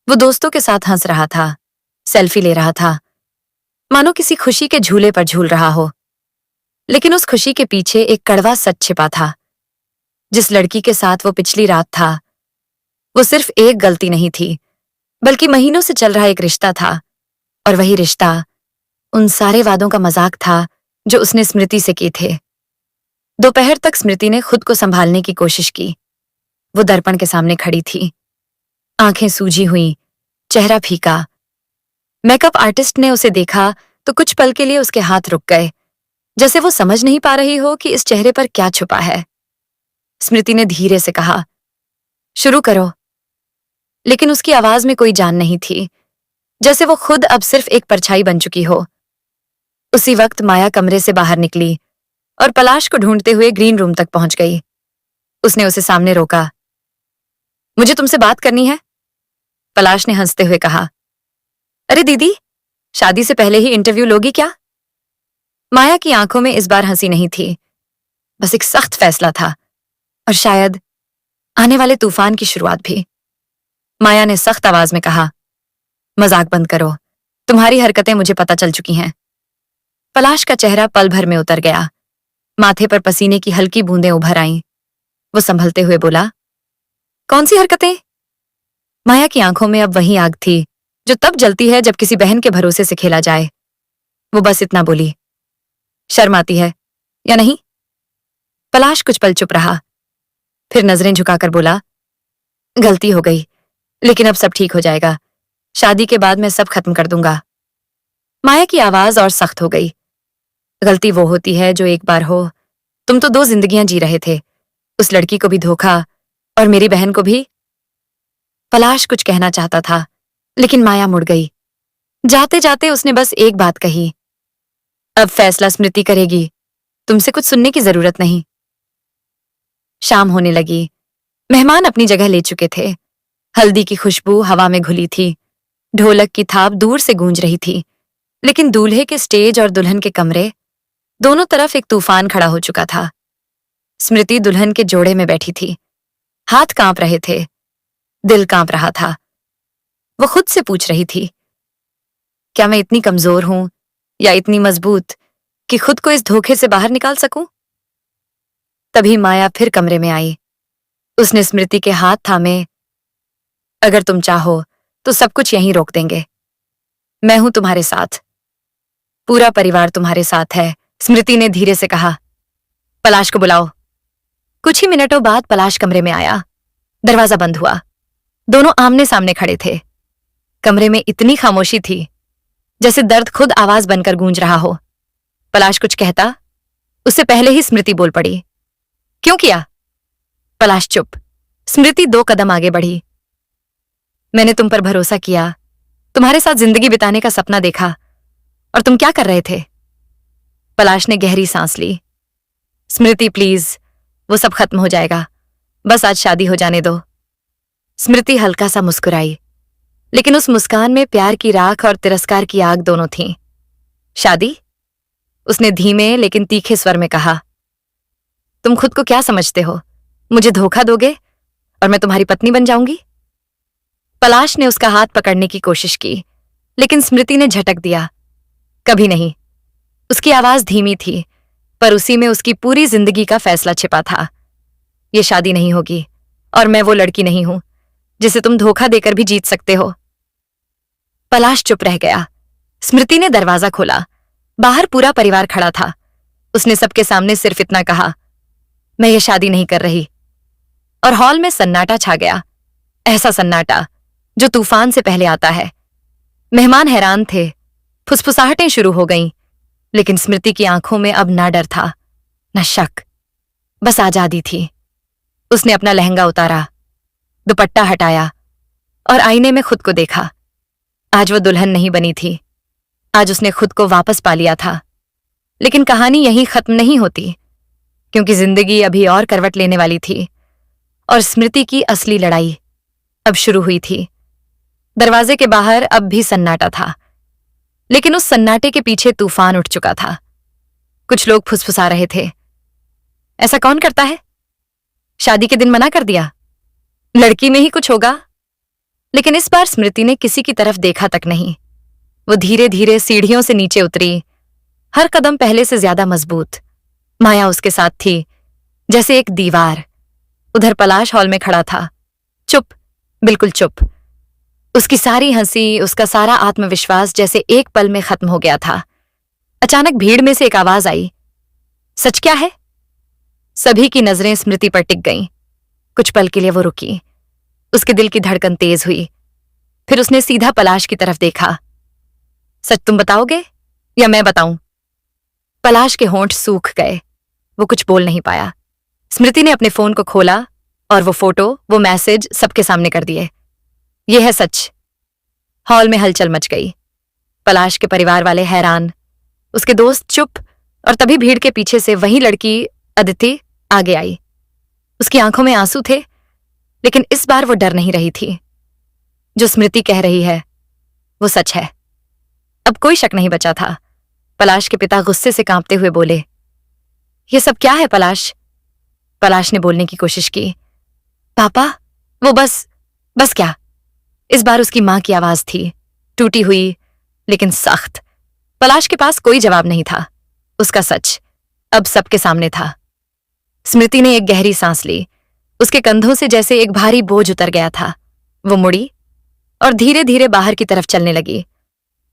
वो दोस्तों के साथ हंस रहा था, सेल्फी ले रहा था, मानो किसी खुशी के झूले पर झूल रहा हो। लेकिन उस खुशी के पीछे एक कड़वा सच छिपा था। जिस लड़की के साथ वो पिछली रात था, वो सिर्फ एक गलती नहीं थी, बल्कि महीनों से चल रहा एक रिश्ता था। और वही रिश्ता उन सारे वादों का मजाक था जो उसने स्मृति से किए थे। दोपहर तक स्मृति ने खुद को संभालने की कोशिश की। वो दर्पण के सामने खड़ी थी, आंखें सूजी हुई, चेहरा फीका। मेकअप आर्टिस्ट ने उसे देखा तो कुछ पल के लिए उसके हाथ रुक गए, जैसे वो समझ नहीं पा रही हो कि इस चेहरे पर क्या छुपा है। स्मृति ने धीरे से कहा, शुरू करो। लेकिन उसकी आवाज में कोई जान नहीं थी, जैसे वो खुद अब सिर्फ एक परछाई बन चुकी हो। उसी वक्त माया कमरे से बाहर निकली और पलाश को ढूंढते हुए ग्रीन रूम तक पहुंच गई। उसने उसे सामने रोका, मुझे तुमसे बात करनी है, पलाश ने हंसते हुए कहा। अरे दीदी, शादी से पहले ही इंटरव्यू लोगी क्या? माया की आंखों में इस बार हंसी नहीं थी, बस एक सख्त फैसला था, और शायद आने वाले तूफान की शुरुआत भी। माया ने सख्त आवाज में कहा, मजाक बंद करो, तुम्हारी हरकतें मुझे पता चल चुकी हैं। पलाश का चेहरा पल भर में उतर गया, माथे पर पसीने की हल्की बूंदें उभर आईं। वो संभलते हुए बोला, कौन सी हरकतें? माया की आंखों में अब वही आग थी जो तब जलती है जब किसी बहन के भरोसे से खेला जाए। वो बस इतना बोली, शर्म आती है या नहीं? पलाश कुछ पल चुप रहा, फिर नजरें झुकाकर बोला, गलती हो गई, लेकिन अब सब ठीक हो जाएगा। शादी के बाद मैं सब खत्म कर दूंगा। माया की आवाज और सख्त हो गई। गलती वो होती है जो एक बार हो। तुम तो 2 जिंदगियां जी रहे थे, उस लड़की को भी धोखा और मेरी बहन को भी। पलाश कुछ कहना चाहता था, लेकिन माया मुड़ गई। जाते जाते उसने बस एक बात कही, अब फैसला स्मृति करेगी, तुमसे कुछ सुनने की जरूरत नहीं। शाम होने लगी। मेहमान अपनी जगह ले चुके थे। हल्दी की खुशबू हवा में घुली थी, ढोलक की थाप दूर से गूंज रही थी, लेकिन दूल्हे के स्टेज और दुल्हन के कमरे, दोनों तरफ एक तूफान खड़ा हो चुका था। स्मृति दुल्हन के जोड़े में बैठी थी, हाथ कांप रहे थे, दिल कांप रहा था। वो खुद से पूछ रही थी, क्या मैं इतनी कमजोर हूं या इतनी मजबूत कि खुद को इस धोखे से बाहर निकाल सकूं? तभी माया फिर कमरे में आई। उसने स्मृति के हाथ थामे, अगर तुम चाहो तो सब कुछ यहीं रोक देंगे। मैं हूं तुम्हारे साथ, पूरा परिवार तुम्हारे साथ है, स्मृति ने धीरे से कहा। पलाश को बुलाओ। कुछ ही मिनटों बाद पलाश कमरे में आया। दरवाजा बंद हुआ। दोनों आमने सामने खड़े थे। कमरे में इतनी खामोशी थी जैसे दर्द खुद आवाज बनकर गूंज रहा हो। पलाश कुछ कहता, उससे पहले ही स्मृति बोल पड़ी, क्यों किया? पलाश चुप। स्मृति 2 कदम आगे बढ़ी। मैंने तुम पर भरोसा किया, तुम्हारे साथ जिंदगी बिताने का सपना देखा, और तुम क्या कर रहे थे? पलाश ने गहरी सांस ली। स्मृति प्लीज, वो सब खत्म हो जाएगा, बस आज शादी हो जाने दो। स्मृति हल्का सा मुस्कुराई, लेकिन उस मुस्कान में प्यार की राख और तिरस्कार की आग दोनों थीं। शादी? उसने धीमे लेकिन तीखे स्वर में कहा। तुम खुद को क्या समझते हो? मुझे धोखा दोगे और मैं तुम्हारी पत्नी बन जाऊंगी? पलाश ने उसका हाथ पकड़ने की कोशिश की, लेकिन स्मृति ने झटक दिया। कभी नहीं। उसकी आवाज धीमी थी, पर उसी में उसकी पूरी जिंदगी का फैसला छिपा था। ये शादी नहीं होगी, और मैं वो लड़की नहीं हूं जिसे तुम धोखा देकर भी जीत सकते हो। पलाश चुप रह गया। स्मृति ने दरवाजा खोला। बाहर पूरा परिवार खड़ा था। उसने सबके सामने सिर्फ इतना कहा, मैं ये शादी नहीं कर रही। और हॉल में सन्नाटा छा गया, ऐसा सन्नाटा जो तूफान से पहले आता है। मेहमान हैरान थे, फुसफुसाहटें शुरू हो गईं, लेकिन स्मृति की आंखों में अब ना डर था, न शक, बस आजादी थी। उसने अपना लहंगा उतारा, दुपट्टा हटाया और आईने में खुद को देखा। आज वो दुल्हन नहीं बनी थी, आज उसने खुद को वापस पा लिया था। लेकिन कहानी यहीं खत्म नहीं होती, क्योंकि जिंदगी अभी और करवट लेने वाली थी, और स्मृति की असली लड़ाई अब शुरू हुई थी। दरवाजे के बाहर अब भी सन्नाटा था, लेकिन उस सन्नाटे के पीछे तूफान उठ चुका था। कुछ लोग फुसफुसा रहे थे, ऐसा कौन करता है? शादी के दिन मना कर दिया, लड़की में ही कुछ होगा। लेकिन इस बार स्मृति ने किसी की तरफ देखा तक नहीं। वो धीरे धीरे सीढ़ियों से नीचे उतरी, हर कदम पहले से ज्यादा मजबूत। माया उसके साथ थी, जैसे एक दीवार। उधर पलाश हॉल में खड़ा था, चुप, बिल्कुल चुप। उसकी सारी हंसी, उसका सारा आत्मविश्वास जैसे एक पल में खत्म हो गया था। अचानक भीड़ में से एक आवाज आई, सच क्या है? सभी की नजरें स्मृति पर टिक गईं। कुछ पल के लिए वो रुकी, उसके दिल की धड़कन तेज हुई। फिर उसने सीधा पलाश की तरफ देखा। सच तुम बताओगे या मैं बताऊं? पलाश के होंठ सूख गए, वो कुछ बोल नहीं पाया। स्मृति ने अपने फोन को खोला और वो फोटो, वो मैसेज सबके सामने कर दिए। ये है सच। हॉल में हलचल मच गई। पलाश के परिवार वाले हैरान, उसके दोस्त चुप, और तभी भीड़ के पीछे से वही लड़की अदिति आगे आई। उसकी आंखों में आंसू थे, लेकिन इस बार वो डर नहीं रही थी। जो स्मृति कह रही है वो सच है। अब कोई शक नहीं बचा था। पलाश के पिता गुस्से से कांपते हुए बोले, ये सब क्या है पलाश? पलाश ने बोलने की कोशिश की। पापा, वो बस क्या? इस बार उसकी मां की आवाज थी, टूटी हुई लेकिन सख्त। पलाश के पास कोई जवाब नहीं था। उसका सच अब सबके सामने था। स्मृति ने एक गहरी सांस ली। उसके कंधों से जैसे एक भारी बोझ उतर गया था। वो मुड़ी और धीरे धीरे बाहर की तरफ चलने लगी।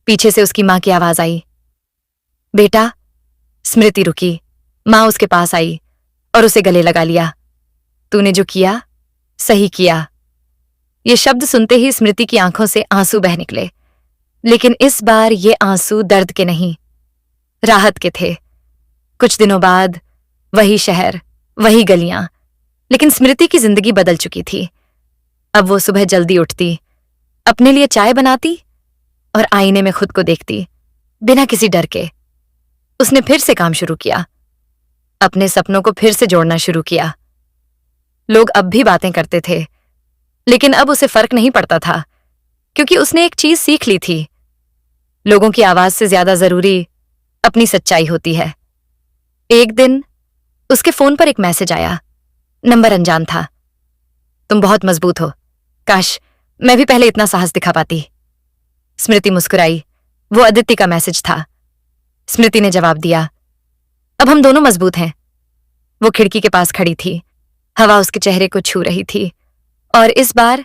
पीछे से उसकी मां की आवाज आई, बेटा। स्मृति रुकी। मां उसके पास आई और उसे गले लगा लिया। तूने जो किया सही किया। ये शब्द सुनते ही स्मृति की आंखों से आंसू बह निकले, लेकिन इस बार ये आंसू दर्द के नहीं, राहत के थे। कुछ दिनों बाद वही शहर, वही गलियां, लेकिन स्मृति की जिंदगी बदल चुकी थी। अब वो सुबह जल्दी उठती, अपने लिए चाय बनाती और आईने में खुद को देखती, बिना किसी डर के। उसने फिर से काम शुरू किया, अपने सपनों को फिर से जोड़ना शुरू किया। लोग अब भी बातें करते थे, लेकिन अब उसे फर्क नहीं पड़ता था, क्योंकि उसने एक चीज सीख ली थी। लोगों की आवाज से ज्यादा जरूरी अपनी सच्चाई होती है। एक दिन उसके फोन पर एक मैसेज आया। नंबर अनजान था। तुम बहुत मजबूत हो, काश मैं भी पहले इतना साहस दिखा पाती। स्मृति मुस्कुराई। वो अदिति का मैसेज था। स्मृति ने जवाब दिया, अब हम दोनों मजबूत हैं। वो खिड़की के पास खड़ी थी। हवा उसके चेहरे को छू रही थी और इस बार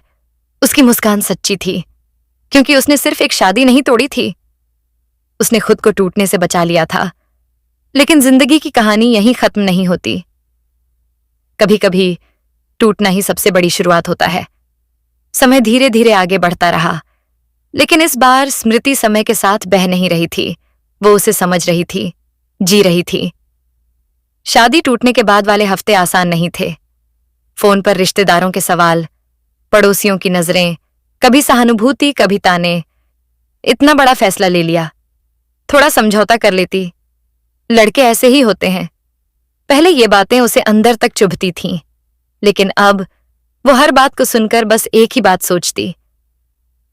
उसकी मुस्कान सच्ची थी, क्योंकि उसने सिर्फ एक शादी नहीं तोड़ी थी, उसने खुद को टूटने से बचा लिया था। लेकिन जिंदगी की कहानी यहीं खत्म नहीं होती। कभी कभी टूटना ही सबसे बड़ी शुरुआत होता है। समय धीरे धीरे आगे बढ़ता रहा, लेकिन इस बार स्मृति समय के साथ बह नहीं रही थी। वो उसे समझ रही थी, जी रही थी। शादी टूटने के बाद वाले हफ्ते आसान नहीं थे। फोन पर रिश्तेदारों के सवाल, पड़ोसियों की नजरें, कभी सहानुभूति कभी ताने। इतना बड़ा फैसला ले लिया, थोड़ा समझौता कर लेती। लड़के ऐसे ही होते हैं। पहले ये बातें उसे अंदर तक चुभती थीं, लेकिन अब वो हर बात को सुनकर बस एक ही बात सोचती,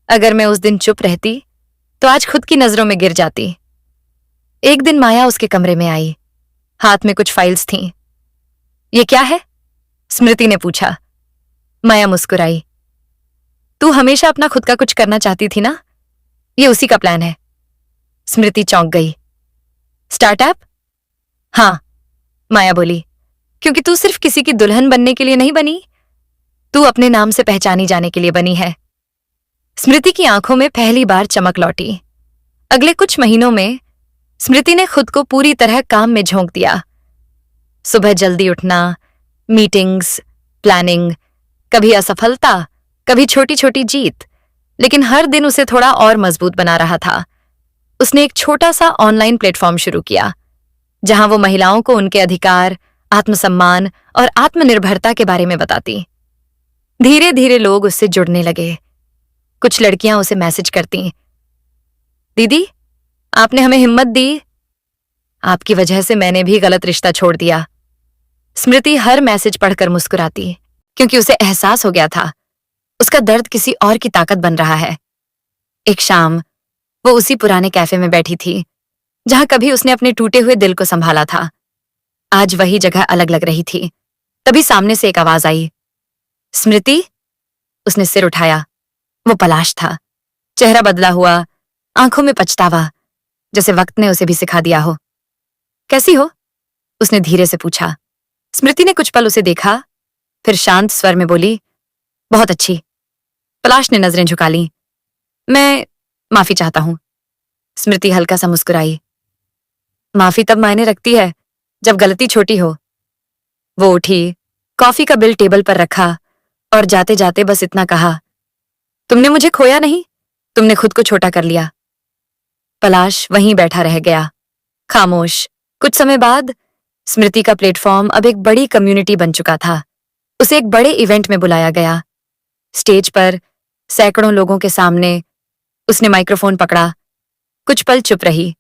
अगर मैं उस दिन चुप रहती तो आज खुद की नजरों में गिर जाती। एक दिन माया उसके कमरे में आई। हाथ में कुछ फाइल्स थीं। ये क्या है? स्मृति ने पूछा। माया मुस्कुराई। तू हमेशा अपना खुद का कुछ करना चाहती थी ना, ये उसी का प्लान है। स्मृति चौंक गई। स्टार्टअप? हाँ, माया बोली, क्योंकि तू सिर्फ किसी की दुल्हन बनने के लिए नहीं बनी, तू अपने नाम से पहचानी जाने के लिए बनी है। स्मृति की आंखों में पहली बार चमक लौटी। अगले कुछ महीनों में स्मृति ने खुद को पूरी तरह काम में झोंक दिया। सुबह जल्दी उठना, मीटिंग्स, प्लानिंग, कभी असफलता, कभी छोटी छोटी जीत, लेकिन हर दिन उसे थोड़ा और मजबूत बना रहा था। उसने एक छोटा सा ऑनलाइन प्लेटफॉर्म शुरू किया, जहां वो महिलाओं को उनके अधिकार, आत्मसम्मान और आत्मनिर्भरता के बारे में बताती। धीरे धीरे लोग उससे जुड़ने लगे। कुछ लड़कियां उसे मैसेज करती, दीदी आपने हमें हिम्मत दी, आपकी वजह से मैंने भी गलत रिश्ता छोड़ दिया। स्मृति हर मैसेज पढ़कर मुस्कुराती, क्योंकि उसे एहसास हो गया था उसका दर्द किसी और की ताकत बन रहा है। एक शाम वो उसी पुराने कैफे में बैठी थी, जहां कभी उसने अपने टूटे हुए दिल को संभाला था। आज वही जगह अलग लग रही थी। तभी सामने से एक आवाज आई, स्मृति। उसने सिर उठाया। वो पलाश था। चेहरा बदला हुआ, आंखों में पछतावा, जैसे वक्त ने उसे भी सिखा दिया हो। कैसी हो? उसने धीरे से पूछा। स्मृति ने कुछ पल उसे देखा, फिर शांत स्वर में बोली, बहुत अच्छी। पलाश ने नजरें झुका ली। मैं माफी चाहता हूं। स्मृति हल्का सा मुस्कुराई। माफी तब मायने रखती है जब गलती छोटी हो। वो उठी, कॉफी का बिल टेबल पर रखा और जाते जाते बस इतना कहा, तुमने मुझे खोया नहीं, तुमने खुद को छोटा कर लिया। पलाश वहीं बैठा रह गया, खामोश। कुछ समय बाद स्मृति का प्लेटफॉर्म अब एक बड़ी कम्युनिटी बन चुका था। उसे एक बड़े इवेंट में बुलाया गया। स्टेज पर सैकड़ों लोगों के सामने उसने माइक्रोफोन पकड़ा। कुछ पल चुप रही,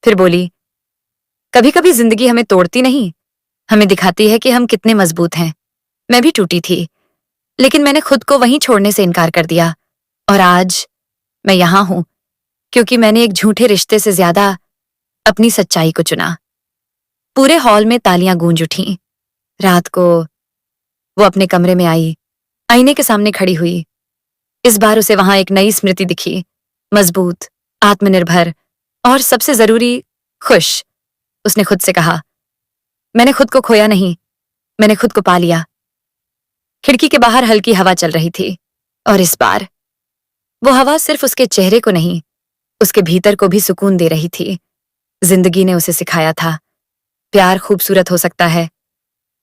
फिर बोली, कभी कभी जिंदगी हमें तोड़ती नहीं, हमें दिखाती है कि हम कितने मजबूत हैं। मैं भी टूटी थी, लेकिन मैंने खुद को वहीं छोड़ने से इनकार कर दिया और आज मैं यहां हूं क्योंकि मैंने एक झूठे रिश्ते से ज्यादा अपनी सच्चाई को चुना। पूरे हॉल में तालियां गूंज उठीं। रात को वो अपने कमरे में आई, आईने के सामने खड़ी हुई। इस बार उसे वहां एक नई स्मृति दिखी, मजबूत, आत्मनिर्भर और सबसे जरूरी खुश। उसने खुद से कहा, मैंने खुद को खोया नहीं, मैंने खुद को पा लिया। खिड़की के बाहर हल्की हवा चल रही थी और इस बार वो हवा सिर्फ उसके चेहरे को नहीं, उसके भीतर को भी सुकून दे रही थी। जिंदगी ने उसे सिखाया था, प्यार खूबसूरत हो सकता है,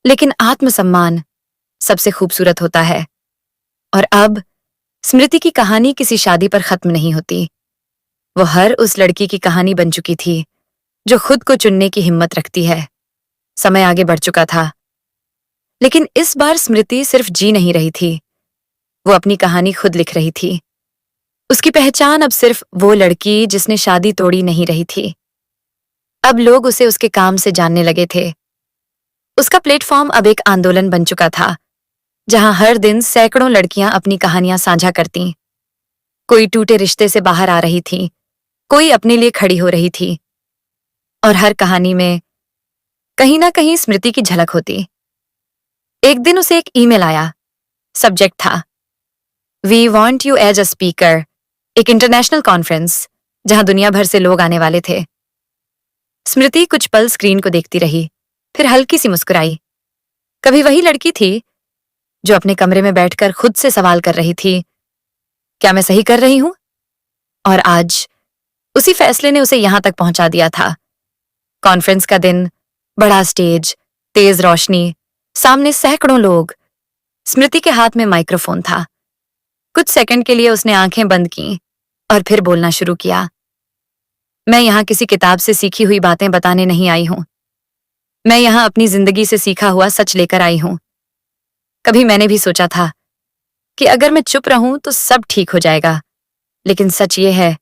लेकिन आत्मसम्मान सबसे खूबसूरत होता है। और अब स्मृति की कहानी किसी शादी पर खत्म नहीं होती। वो हर उस लड़की की कहानी बन चुकी थी जो खुद को चुनने की हिम्मत रखती है। समय आगे बढ़ चुका था, लेकिन इस बार स्मृति सिर्फ जी नहीं रही थी, वो अपनी कहानी खुद लिख रही थी। उसकी पहचान अब सिर्फ वो लड़की जिसने शादी तोड़ी नहीं रही थी। अब लोग उसे उसके काम से जानने लगे थे। उसका प्लेटफॉर्म अब एक आंदोलन बन चुका था, जहां हर दिन सैकड़ों लड़कियां अपनी कहानियां साझा करतीं। कोई टूटे रिश्ते से बाहर आ रही थी, कोई अपने लिए खड़ी हो रही थी, और हर कहानी में कहीं ना कहीं स्मृति की झलक होती। एक दिन उसे एक ईमेल आया। सब्जेक्ट था, we want you as a speaker, एक इंटरनेशनल कॉन्फ्रेंस जहां दुनिया भर से लोग आने वाले थे। स्मृति कुछ पल स्क्रीन को देखती रही, फिर हल्की सी मुस्कुराई। कभी वही लड़की थी जो अपने कमरे में बैठकर खुद से सवाल कर रही थी, क्या मैं सही कर रही हूं? और आज उसी फैसले ने उसे यहां तक पहुंचा दिया था। कॉन्फ्रेंस का दिन, बड़ा स्टेज, तेज रोशनी, सामने सैकड़ों लोग। स्मृति के हाथ में माइक्रोफोन था। कुछ सेकंड के लिए उसने आंखें बंद की और फिर बोलना शुरू किया। मैं यहां किसी किताब से सीखी हुई बातें बताने नहीं आई हूं। मैं यहां अपनी जिंदगी से सीखा हुआ सच लेकर आई हूं। कभी मैंने भी सोचा था कि अगर मैं चुप रहूं तो सब ठीक हो जाएगा, लेकिन सच ये है,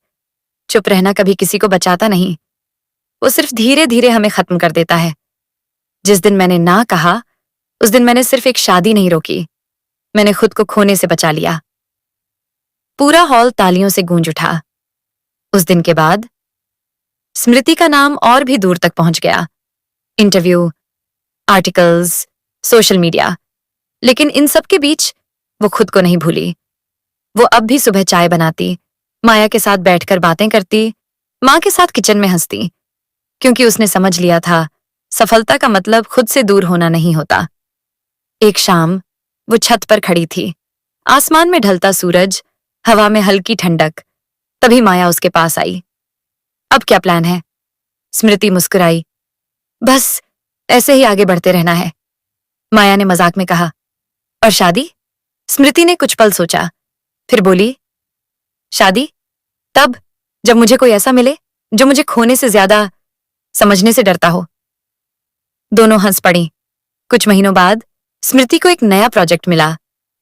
चुप रहना कभी किसी को बचाता नहीं, वो सिर्फ धीरे धीरे हमें खत्म कर देता है। जिस दिन मैंने ना कहा, उस दिन मैंने सिर्फ एक शादी नहीं रोकी, मैंने खुद को खोने से बचा लिया। पूरा हॉल तालियों से गूंज उठा। उस दिन के बाद स्मृति का नाम और भी दूर तक पहुंच गया। इंटरव्यू, आर्टिकल्स, सोशल मीडिया, लेकिन इन सब के बीच वो खुद को नहीं भूली। वो अब भी सुबह चाय बनाती, माया के साथ बैठकर बातें करती, माँ के साथ किचन में हंसती, क्योंकि उसने समझ लिया था सफलता का मतलब खुद से दूर होना नहीं होता। एक शाम वो छत पर खड़ी थी, आसमान में ढलता सूरज, हवा में हल्की ठंडक। तभी माया उसके पास आई। अब क्या प्लान है? स्मृति मुस्कुराई। बस ऐसे ही आगे बढ़ते रहना है, माया ने मजाक में कहा। और शादी? स्मृति ने कुछ पल सोचा, फिर बोली, शादी तब जब मुझे कोई ऐसा मिले जो मुझे खोने से ज्यादा समझने से डरता हो। दोनों हंस पड़ी। कुछ महीनों बाद स्मृति को एक नया प्रोजेक्ट मिला,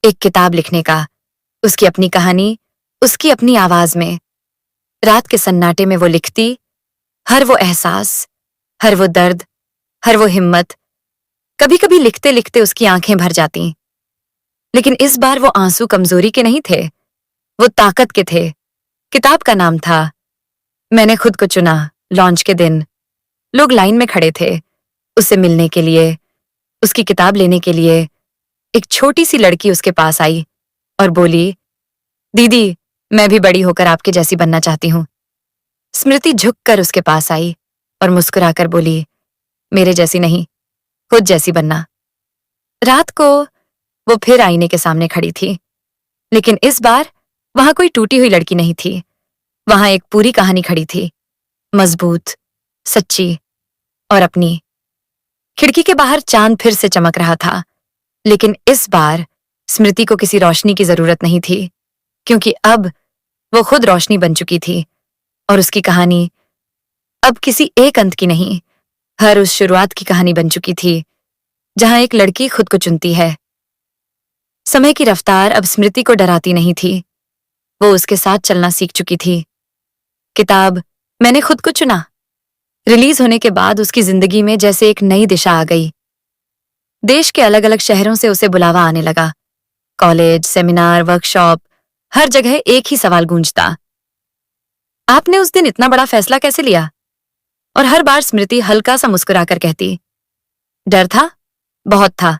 एक किताब लिखने का। उसकी अपनी कहानी, उसकी अपनी आवाज में। रात के सन्नाटे में वो लिखती, हर वो एहसास, हर वो दर्द, हर वो हिम्मत। कभी कभी लिखते लिखते उसकी आंखें भर जाती, लेकिन इस बार वो आंसू कमजोरी के नहीं थे, वो ताकत के थे। किताब का नाम था मैंने खुद को चुना। लॉन्च के दिन लोग लाइन में खड़े थे उससे मिलने के लिए, उसकी किताब लेने के लिए। एक छोटी सी लड़की उसके पास आई और बोली, दीदी, मैं भी बड़ी होकर आपके जैसी बनना चाहती हूँ। स्मृति झुककर उसके पास आई और मुस्कुराकर बोली, मेरे जैसी नहीं, खुद जैसी बनना। रात को वो फिर आईने के सामने खड़ी थी, लेकिन इस बार वहां कोई टूटी हुई लड़की नहीं थी। वहां एक पूरी कहानी खड़ी थी, मजबूत, सच्ची और अपनी। खिड़की के बाहर चांद फिर से चमक रहा था, लेकिन इस बार स्मृति को किसी रोशनी की जरूरत नहीं थी, क्योंकि अब वो खुद रोशनी बन चुकी थी। और उसकी कहानी अब किसी एक अंत की नहीं, हर उस शुरुआत की कहानी बन चुकी थी जहां एक लड़की खुद को चुनती है। समय की रफ्तार अब स्मृति को डराती नहीं थी, वो उसके साथ चलना सीख चुकी थी। किताब मैंने खुद को चुना रिलीज होने के बाद उसकी जिंदगी में जैसे एक नई दिशा आ गई। देश के अलग अलग शहरों से उसे बुलावा आने लगा। कॉलेज, सेमिनार, वर्कशॉप, हर जगह एक ही सवाल गूंजता। आपने उस दिन इतना बड़ा फैसला कैसे लिया? और हर बार स्मृति हल्का सा मुस्कुराकर कहती, डर था, बहुत था,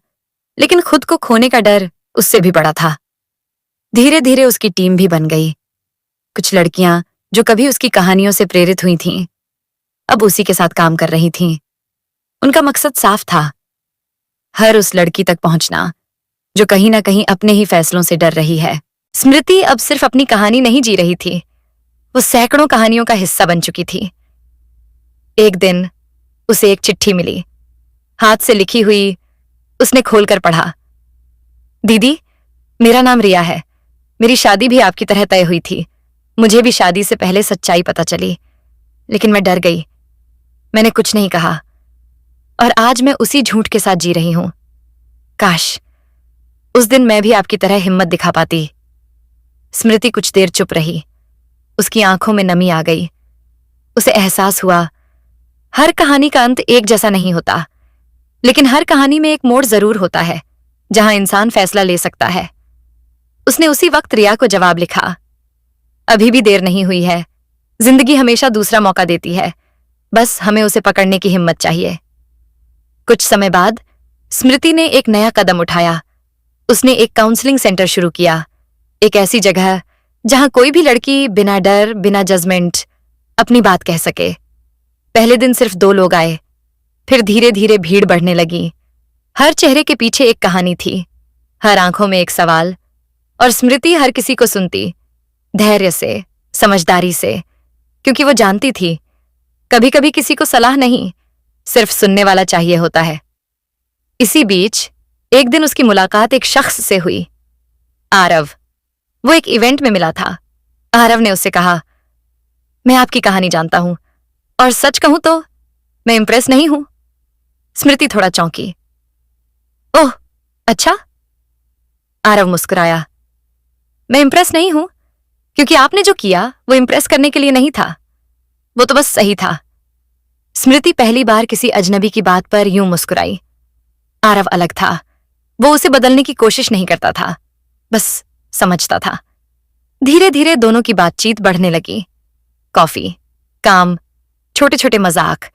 लेकिन खुद को खोने का डर उससे भी बड़ा था। धीरे धीरे उसकी टीम भी बन गई। कुछ लड़कियां जो कभी उसकी कहानियों से प्रेरित हुई थीं, अब उसी के साथ काम कर रही थीं। उनका मकसद साफ था, हर उस लड़की तक पहुंचना जो कहीं ना कहीं अपने ही फैसलों से डर रही है। स्मृति अब सिर्फ अपनी कहानी नहीं जी रही थी, वो सैकड़ों कहानियों का हिस्सा बन चुकी थी। एक दिन उसे एक चिट्ठी मिली, हाथ से लिखी हुई। उसने खोलकर पढ़ा, दीदी, मेरा नाम रिया है। मेरी शादी भी आपकी तरह तय हुई थी। मुझे भी शादी से पहले सच्चाई पता चली, लेकिन मैं डर गई। मैंने कुछ नहीं कहा और आज मैं उसी झूठ के साथ जी रही हूं। काश उस दिन मैं भी आपकी तरह हिम्मत दिखा पाती। स्मृति कुछ देर चुप रही, उसकी आंखों में नमी आ गई। उसे एहसास हुआ, हर कहानी का अंत एक जैसा नहीं होता, लेकिन हर कहानी में एक मोड़ जरूर होता है जहां इंसान फैसला ले सकता है। उसने उसी वक्त रिया को जवाब लिखा, अभी भी देर नहीं हुई है। जिंदगी हमेशा दूसरा मौका देती है, बस हमें उसे पकड़ने की हिम्मत चाहिए। कुछ समय बाद स्मृति ने एक नया कदम उठाया। उसने एक काउंसलिंग सेंटर शुरू किया, एक ऐसी जगह जहां कोई भी लड़की बिना डर, बिना जजमेंट अपनी बात कह सके। पहले दिन सिर्फ 2 लोग आए, फिर धीरे धीरे भीड़ बढ़ने लगी। हर चेहरे के पीछे एक कहानी थी, हर आंखों में एक सवाल, और स्मृति हर किसी को सुनती, धैर्य से, समझदारी से, क्योंकि वो जानती थी कभी कभी किसी को सलाह नहीं, सिर्फ सुनने वाला चाहिए होता है। इसी बीच एक दिन उसकी मुलाकात एक शख्स से हुई, आरव। वो एक इवेंट में मिला था। आरव ने उससे कहा, मैं आपकी कहानी जानता हूं और सच कहूं तो मैं इंप्रेस नहीं हूं। स्मृति थोड़ा चौंकी। ओह, अच्छा? आरव मुस्कुराया, मैं इंप्रेस नहीं हूं क्योंकि आपने जो किया वो इंप्रेस करने के लिए नहीं था, वो तो बस सही था। स्मृति पहली बार किसी अजनबी की बात पर यूं मुस्कुराई। आरव अलग था, वो उसे बदलने की कोशिश नहीं करता था, बस समझता था। धीरे धीरे दोनों की बातचीत बढ़ने लगी, कॉफी, काम, छोटे छोटे मजाक।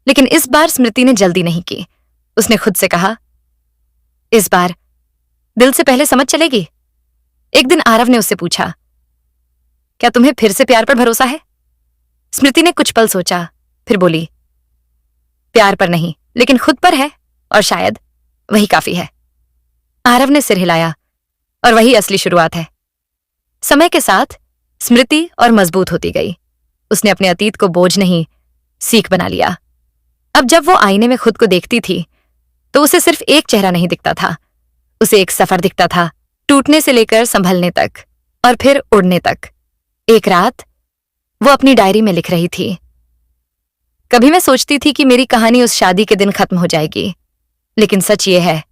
लेकिन इस बार स्मृति ने जल्दी नहीं की। उसने खुद से कहा, इस बार दिल से पहले समझ चलेगी। एक दिन आरव ने उससे पूछा, क्या तुम्हें फिर से प्यार पर भरोसा है? स्मृति ने कुछ पल सोचा, फिर बोली, प्यार पर नहीं, लेकिन खुद पर है, और शायद वही काफी है। आरव ने सिर हिलाया, और वही असली शुरुआत है। समय के साथ स्मृति और मजबूत होती गई। उसने अपने अतीत को बोझ नहीं, सीख बना लिया। अब जब वो आईने में खुद को देखती थी तो उसे सिर्फ एक चेहरा नहीं दिखता था, उसे एक सफर दिखता था, टूटने से लेकर संभलने तक और फिर उड़ने तक। एक रात वो अपनी डायरी में लिख रही थी, कभी मैं सोचती थी कि मेरी कहानी उस शादी के दिन खत्म हो जाएगी, लेकिन सच ये है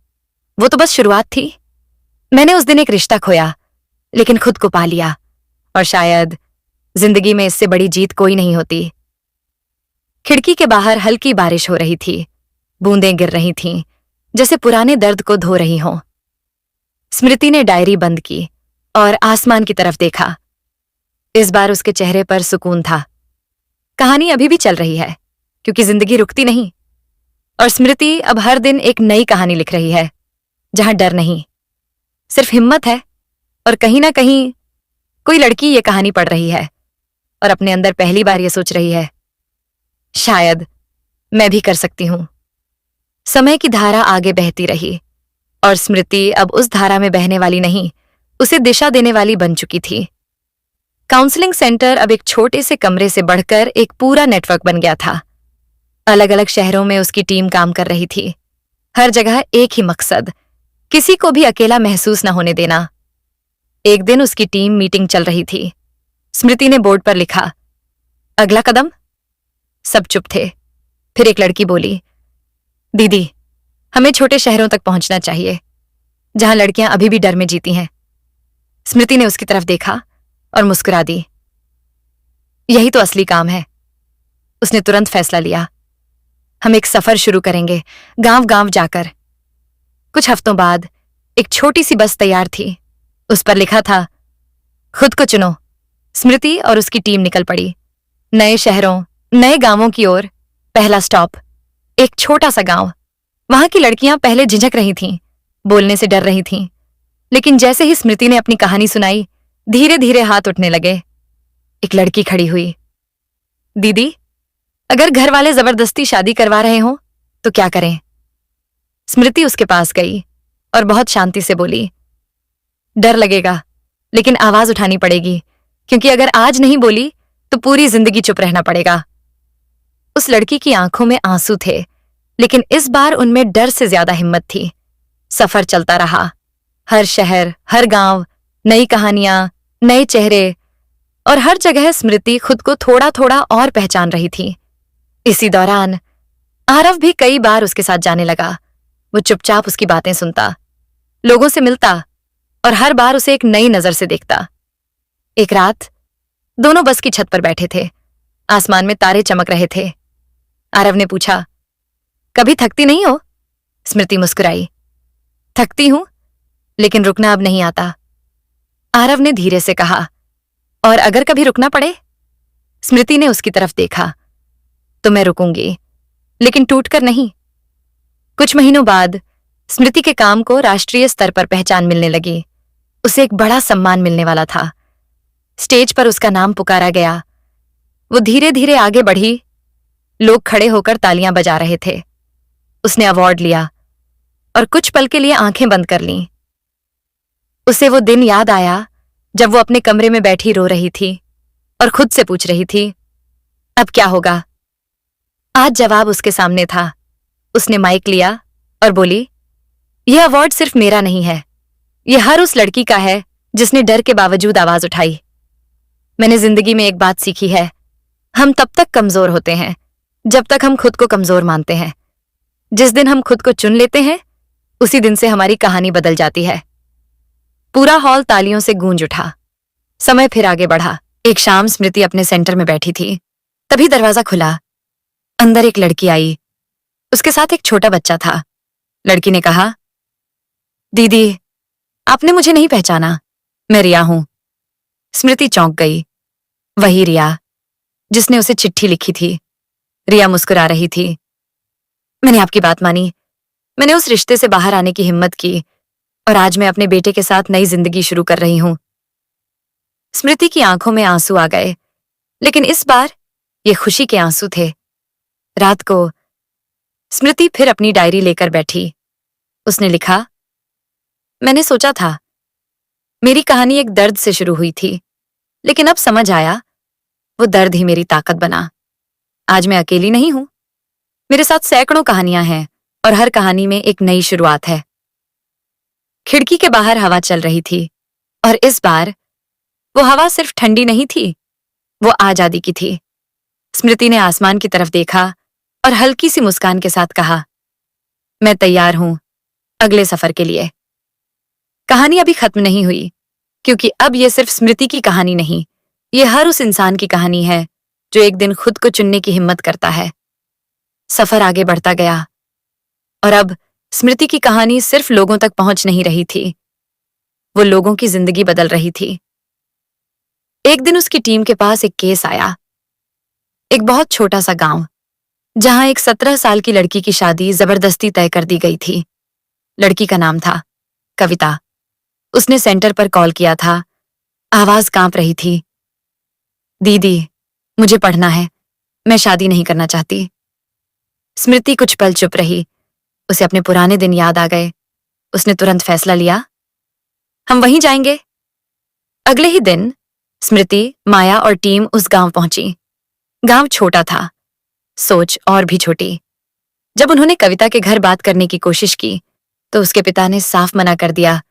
वो तो बस शुरुआत थी। मैंने उस दिन एक रिश्ता खोया, लेकिन खुद को पा लिया, और शायद जिंदगी में इससे बड़ी जीत कोई नहीं होती। खिड़की के बाहर हल्की बारिश हो रही थी, बूंदें गिर रही थीं, जैसे पुराने दर्द को धो रही हों। स्मृति ने डायरी बंद की और आसमान की तरफ देखा। इस बार उसके चेहरे पर सुकून था। कहानी अभी भी चल रही है, क्योंकि जिंदगी रुकती नहीं, और स्मृति अब हर दिन एक नई कहानी लिख रही है, जहां डर नहीं, सिर्फ हिम्मत है। और कहीं ना कहीं कोई लड़की ये कहानी पढ़ रही है और अपने अंदर पहली बार ये सोच रही है, शायद मैं भी कर सकती हूं। समय की धारा आगे बहती रही, और स्मृति अब उस धारा में बहने वाली नहीं, उसे दिशा देने वाली बन चुकी थी। काउंसलिंग सेंटर अब एक छोटे से कमरे से बढ़कर एक पूरा नेटवर्क बन गया था। अलग अलग शहरों में उसकी टीम काम कर रही थी, हर जगह एक ही मकसद, किसी को भी अकेला महसूस न होने देना। एक दिन उसकी टीम मीटिंग चल रही थी। स्मृति ने बोर्ड पर लिखा, अगला कदम। सब चुप थे। फिर एक लड़की बोली, दीदी, हमें छोटे शहरों तक पहुंचना चाहिए, जहां लड़कियां अभी भी डर में जीती हैं। स्मृति ने उसकी तरफ देखा और मुस्कुरा दी। यही तो असली काम है। उसने तुरंत फैसला लिया, हम एक सफर शुरू करेंगे, गांव गांव जाकर। कुछ हफ्तों बाद एक छोटी सी बस तैयार थी। उस पर लिखा था, खुद को चुनो। स्मृति और उसकी टीम निकल पड़ी, नए शहरों, नए गांवों की ओर। पहला स्टॉप एक छोटा सा गांव। वहां की लड़कियां पहले झिझक रही थीं, बोलने से डर रही थीं, लेकिन जैसे ही स्मृति ने अपनी कहानी सुनाई, धीरे धीरे हाथ उठने लगे। एक लड़की खड़ी हुई। दीदी, अगर घर वाले जबरदस्ती शादी करवा रहे हो तो क्या करें? स्मृति उसके पास गई और बहुत शांति से बोली, डर लगेगा, लेकिन आवाज उठानी पड़ेगी, क्योंकि अगर आज नहीं बोली तो पूरी जिंदगी चुप रहना पड़ेगा। उस लड़की की आंखों में आंसू थे, लेकिन इस बार उनमें डर से ज्यादा हिम्मत थी। सफर चलता रहा, हर शहर, हर गांव, नई कहानियां, नए चेहरे, और हर जगह स्मृति खुद को थोड़ा थोड़ा और पहचान रही थी। इसी दौरान आरव भी कई बार उसके साथ जाने लगा। वो चुपचाप उसकी बातें सुनता, लोगों से मिलता और हर बार उसे एक नई नजर से देखता। एक रात दोनों बस की छत पर बैठे थे। आसमान में तारे चमक रहे थे। आरव ने पूछा, कभी थकती नहीं हो? स्मृति मुस्कुराई, थकती हूं, लेकिन रुकना अब नहीं आता। आरव ने धीरे से कहा, और अगर कभी रुकना पड़े? स्मृति ने उसकी तरफ देखा, तो मैं रुकूंगी, लेकिन टूटकर नहीं। कुछ महीनों बाद स्मृति के काम को राष्ट्रीय स्तर पर पहचान मिलने लगी। उसे एक बड़ा सम्मान मिलने वाला था। स्टेज पर उसका नाम पुकारा गया। वो धीरे धीरे आगे बढ़ी। लोग खड़े होकर तालियां बजा रहे थे। उसने अवार्ड लिया और कुछ पल के लिए आंखें बंद कर लीं। उसे वो दिन याद आया जब वो अपने कमरे में बैठी रो रही थी और खुद से पूछ रही थी, अब क्या होगा? आज जवाब उसके सामने था। उसने माइक लिया और बोली, यह अवार्ड सिर्फ मेरा नहीं है, यह हर उस लड़की का है जिसने डर के बावजूद आवाज उठाई। मैंने जिंदगी में एक बात सीखी है, हम तब तक कमजोर होते हैं जब तक हम खुद को कमजोर मानते हैं। जिस दिन हम खुद को चुन लेते हैं, उसी दिन से हमारी कहानी बदल जाती है। पूरा हॉल तालियों से गूंज उठा। समय फिर आगे बढ़ा। एक शाम स्मृति अपने सेंटर में बैठी थी। तभी दरवाजा खुला। अंदर एक लड़की आई। उसके साथ एक छोटा बच्चा था। लड़की ने कहा, दीदी, आपने मुझे नहीं पहचाना, मैं रिया हूं। स्मृति चौंक गई। वही रिया जिसने उसे चिट्ठी लिखी थी। रिया मुस्कुरा रही थी। मैंने आपकी बात मानी। मैंने उस रिश्ते से बाहर आने की हिम्मत की और आज मैं अपने बेटे के साथ नई जिंदगी शुरू कर रही हूं। स्मृति की आंखों में आंसू आ गए, लेकिन इस बार ये खुशी के आंसू थे। रात को स्मृति फिर अपनी डायरी लेकर बैठी। उसने लिखा, मैंने सोचा था मेरी कहानी एक दर्द से शुरू हुई थी, लेकिन अब समझ आया वो दर्द ही मेरी ताकत बना। आज मैं अकेली नहीं हूं। मेरे साथ सैकड़ों कहानियां हैं और हर कहानी में एक नई शुरुआत है। खिड़की के बाहर हवा चल रही थी और इस बार वो हवा सिर्फ ठंडी नहीं थी, वो आजादी की थी। स्मृति ने आसमान की तरफ देखा और हल्की सी मुस्कान के साथ कहा, मैं तैयार हूं अगले सफर के लिए। कहानी अभी खत्म नहीं हुई, क्योंकि अब ये सिर्फ स्मृति की कहानी नहीं, ये हर उस इंसान की कहानी है जो एक दिन खुद को चुनने की हिम्मत करता है। सफर आगे बढ़ता गया और अब स्मृति की कहानी सिर्फ लोगों तक पहुंच नहीं रही थी, वो लोगों की जिंदगी बदल रही थी। एक दिन उसकी टीम के पास एक केस आया। एक बहुत छोटा सा गांव, जहां एक 17 साल की लड़की की शादी जबरदस्ती तय कर दी गई थी। लड़की का नाम था कविता। उसने सेंटर पर कॉल किया था। आवाज कांप रही थी, दीदी, मुझे पढ़ना है, मैं शादी नहीं करना चाहती। स्मृति कुछ पल चुप रही। उसे अपने पुराने दिन याद आ गए। उसने तुरंत फैसला लिया, हम वहीं जाएंगे। अगले ही दिन स्मृति, माया और टीम उस गांव पहुंची। गांव छोटा था, सोच और भी छोटी। जब उन्होंने कविता के घर बात करने की कोशिश की तो उसके पिता ने साफ मना कर दिया,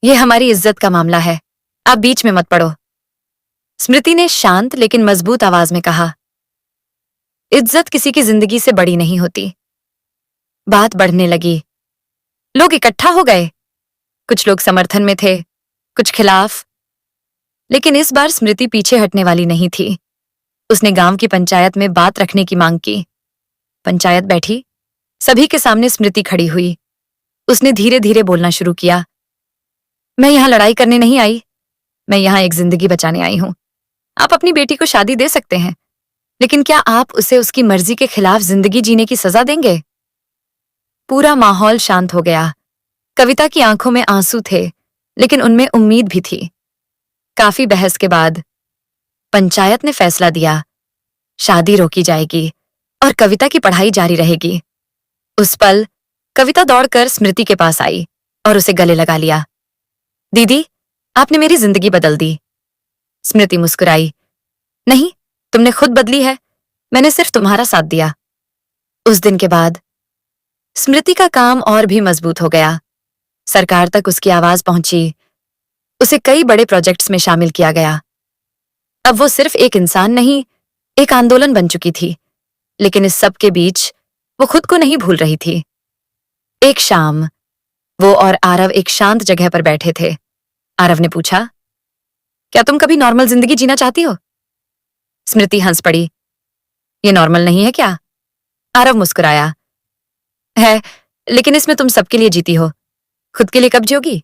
यह हमारी इज्जत का मामला है, आप बीच में मत पड़ो। स्मृति ने शांत लेकिन मजबूत आवाज में कहा, इज्जत किसी की जिंदगी से बड़ी नहीं होती। बात बढ़ने लगी। लोग इकट्ठा हो गए। कुछ लोग समर्थन में थे, कुछ खिलाफ, लेकिन इस बार स्मृति पीछे हटने वाली नहीं थी। उसने गांव की पंचायत में बात रखने की मांग की। पंचायत बैठी। सभी के सामने स्मृति खड़ी हुई। उसने धीरे धीरे बोलना शुरू किया। मैं यहाँ लड़ाई करने नहीं आई, मैं यहाँ एक जिंदगी बचाने आई हूं। आप अपनी बेटी को शादी दे सकते हैं, लेकिन क्या आप उसे उसकी मर्जी के खिलाफ जिंदगी जीने की सजा देंगे? पूरा माहौल शांत हो गया। कविता की आंखों में आंसू थे, लेकिन उनमें उम्मीद भी थी। काफी बहस के बाद पंचायत ने फैसला दिया, शादी रोकी जाएगी और कविता की पढ़ाई जारी रहेगी। उस पल कविता दौड़कर स्मृति के पास आई और उसे गले लगा लिया। दीदी, आपने मेरी जिंदगी बदल दी। स्मृति मुस्कुराई। नहीं, तुमने खुद बदली है, मैंने सिर्फ तुम्हारा साथ दिया। उस दिन के बाद स्मृति का काम और भी मजबूत हो गया। सरकार तक उसकी आवाज पहुंची। उसे कई बड़े प्रोजेक्ट्स में शामिल किया गया। अब वो सिर्फ एक इंसान नहीं, एक आंदोलन बन चुकी थी। लेकिन इस सब के बीच वो खुद को नहीं भूल रही थी। एक शाम वो और आरव एक शांत जगह पर बैठे थे। आरव ने पूछा, क्या तुम कभी नॉर्मल जिंदगी जीना चाहती हो? स्मृति हंस पड़ी। ये नॉर्मल नहीं है क्या? आरव मुस्कुराया। है, लेकिन इसमें तुम सबके लिए जीती हो, खुद के लिए कब जियोगी?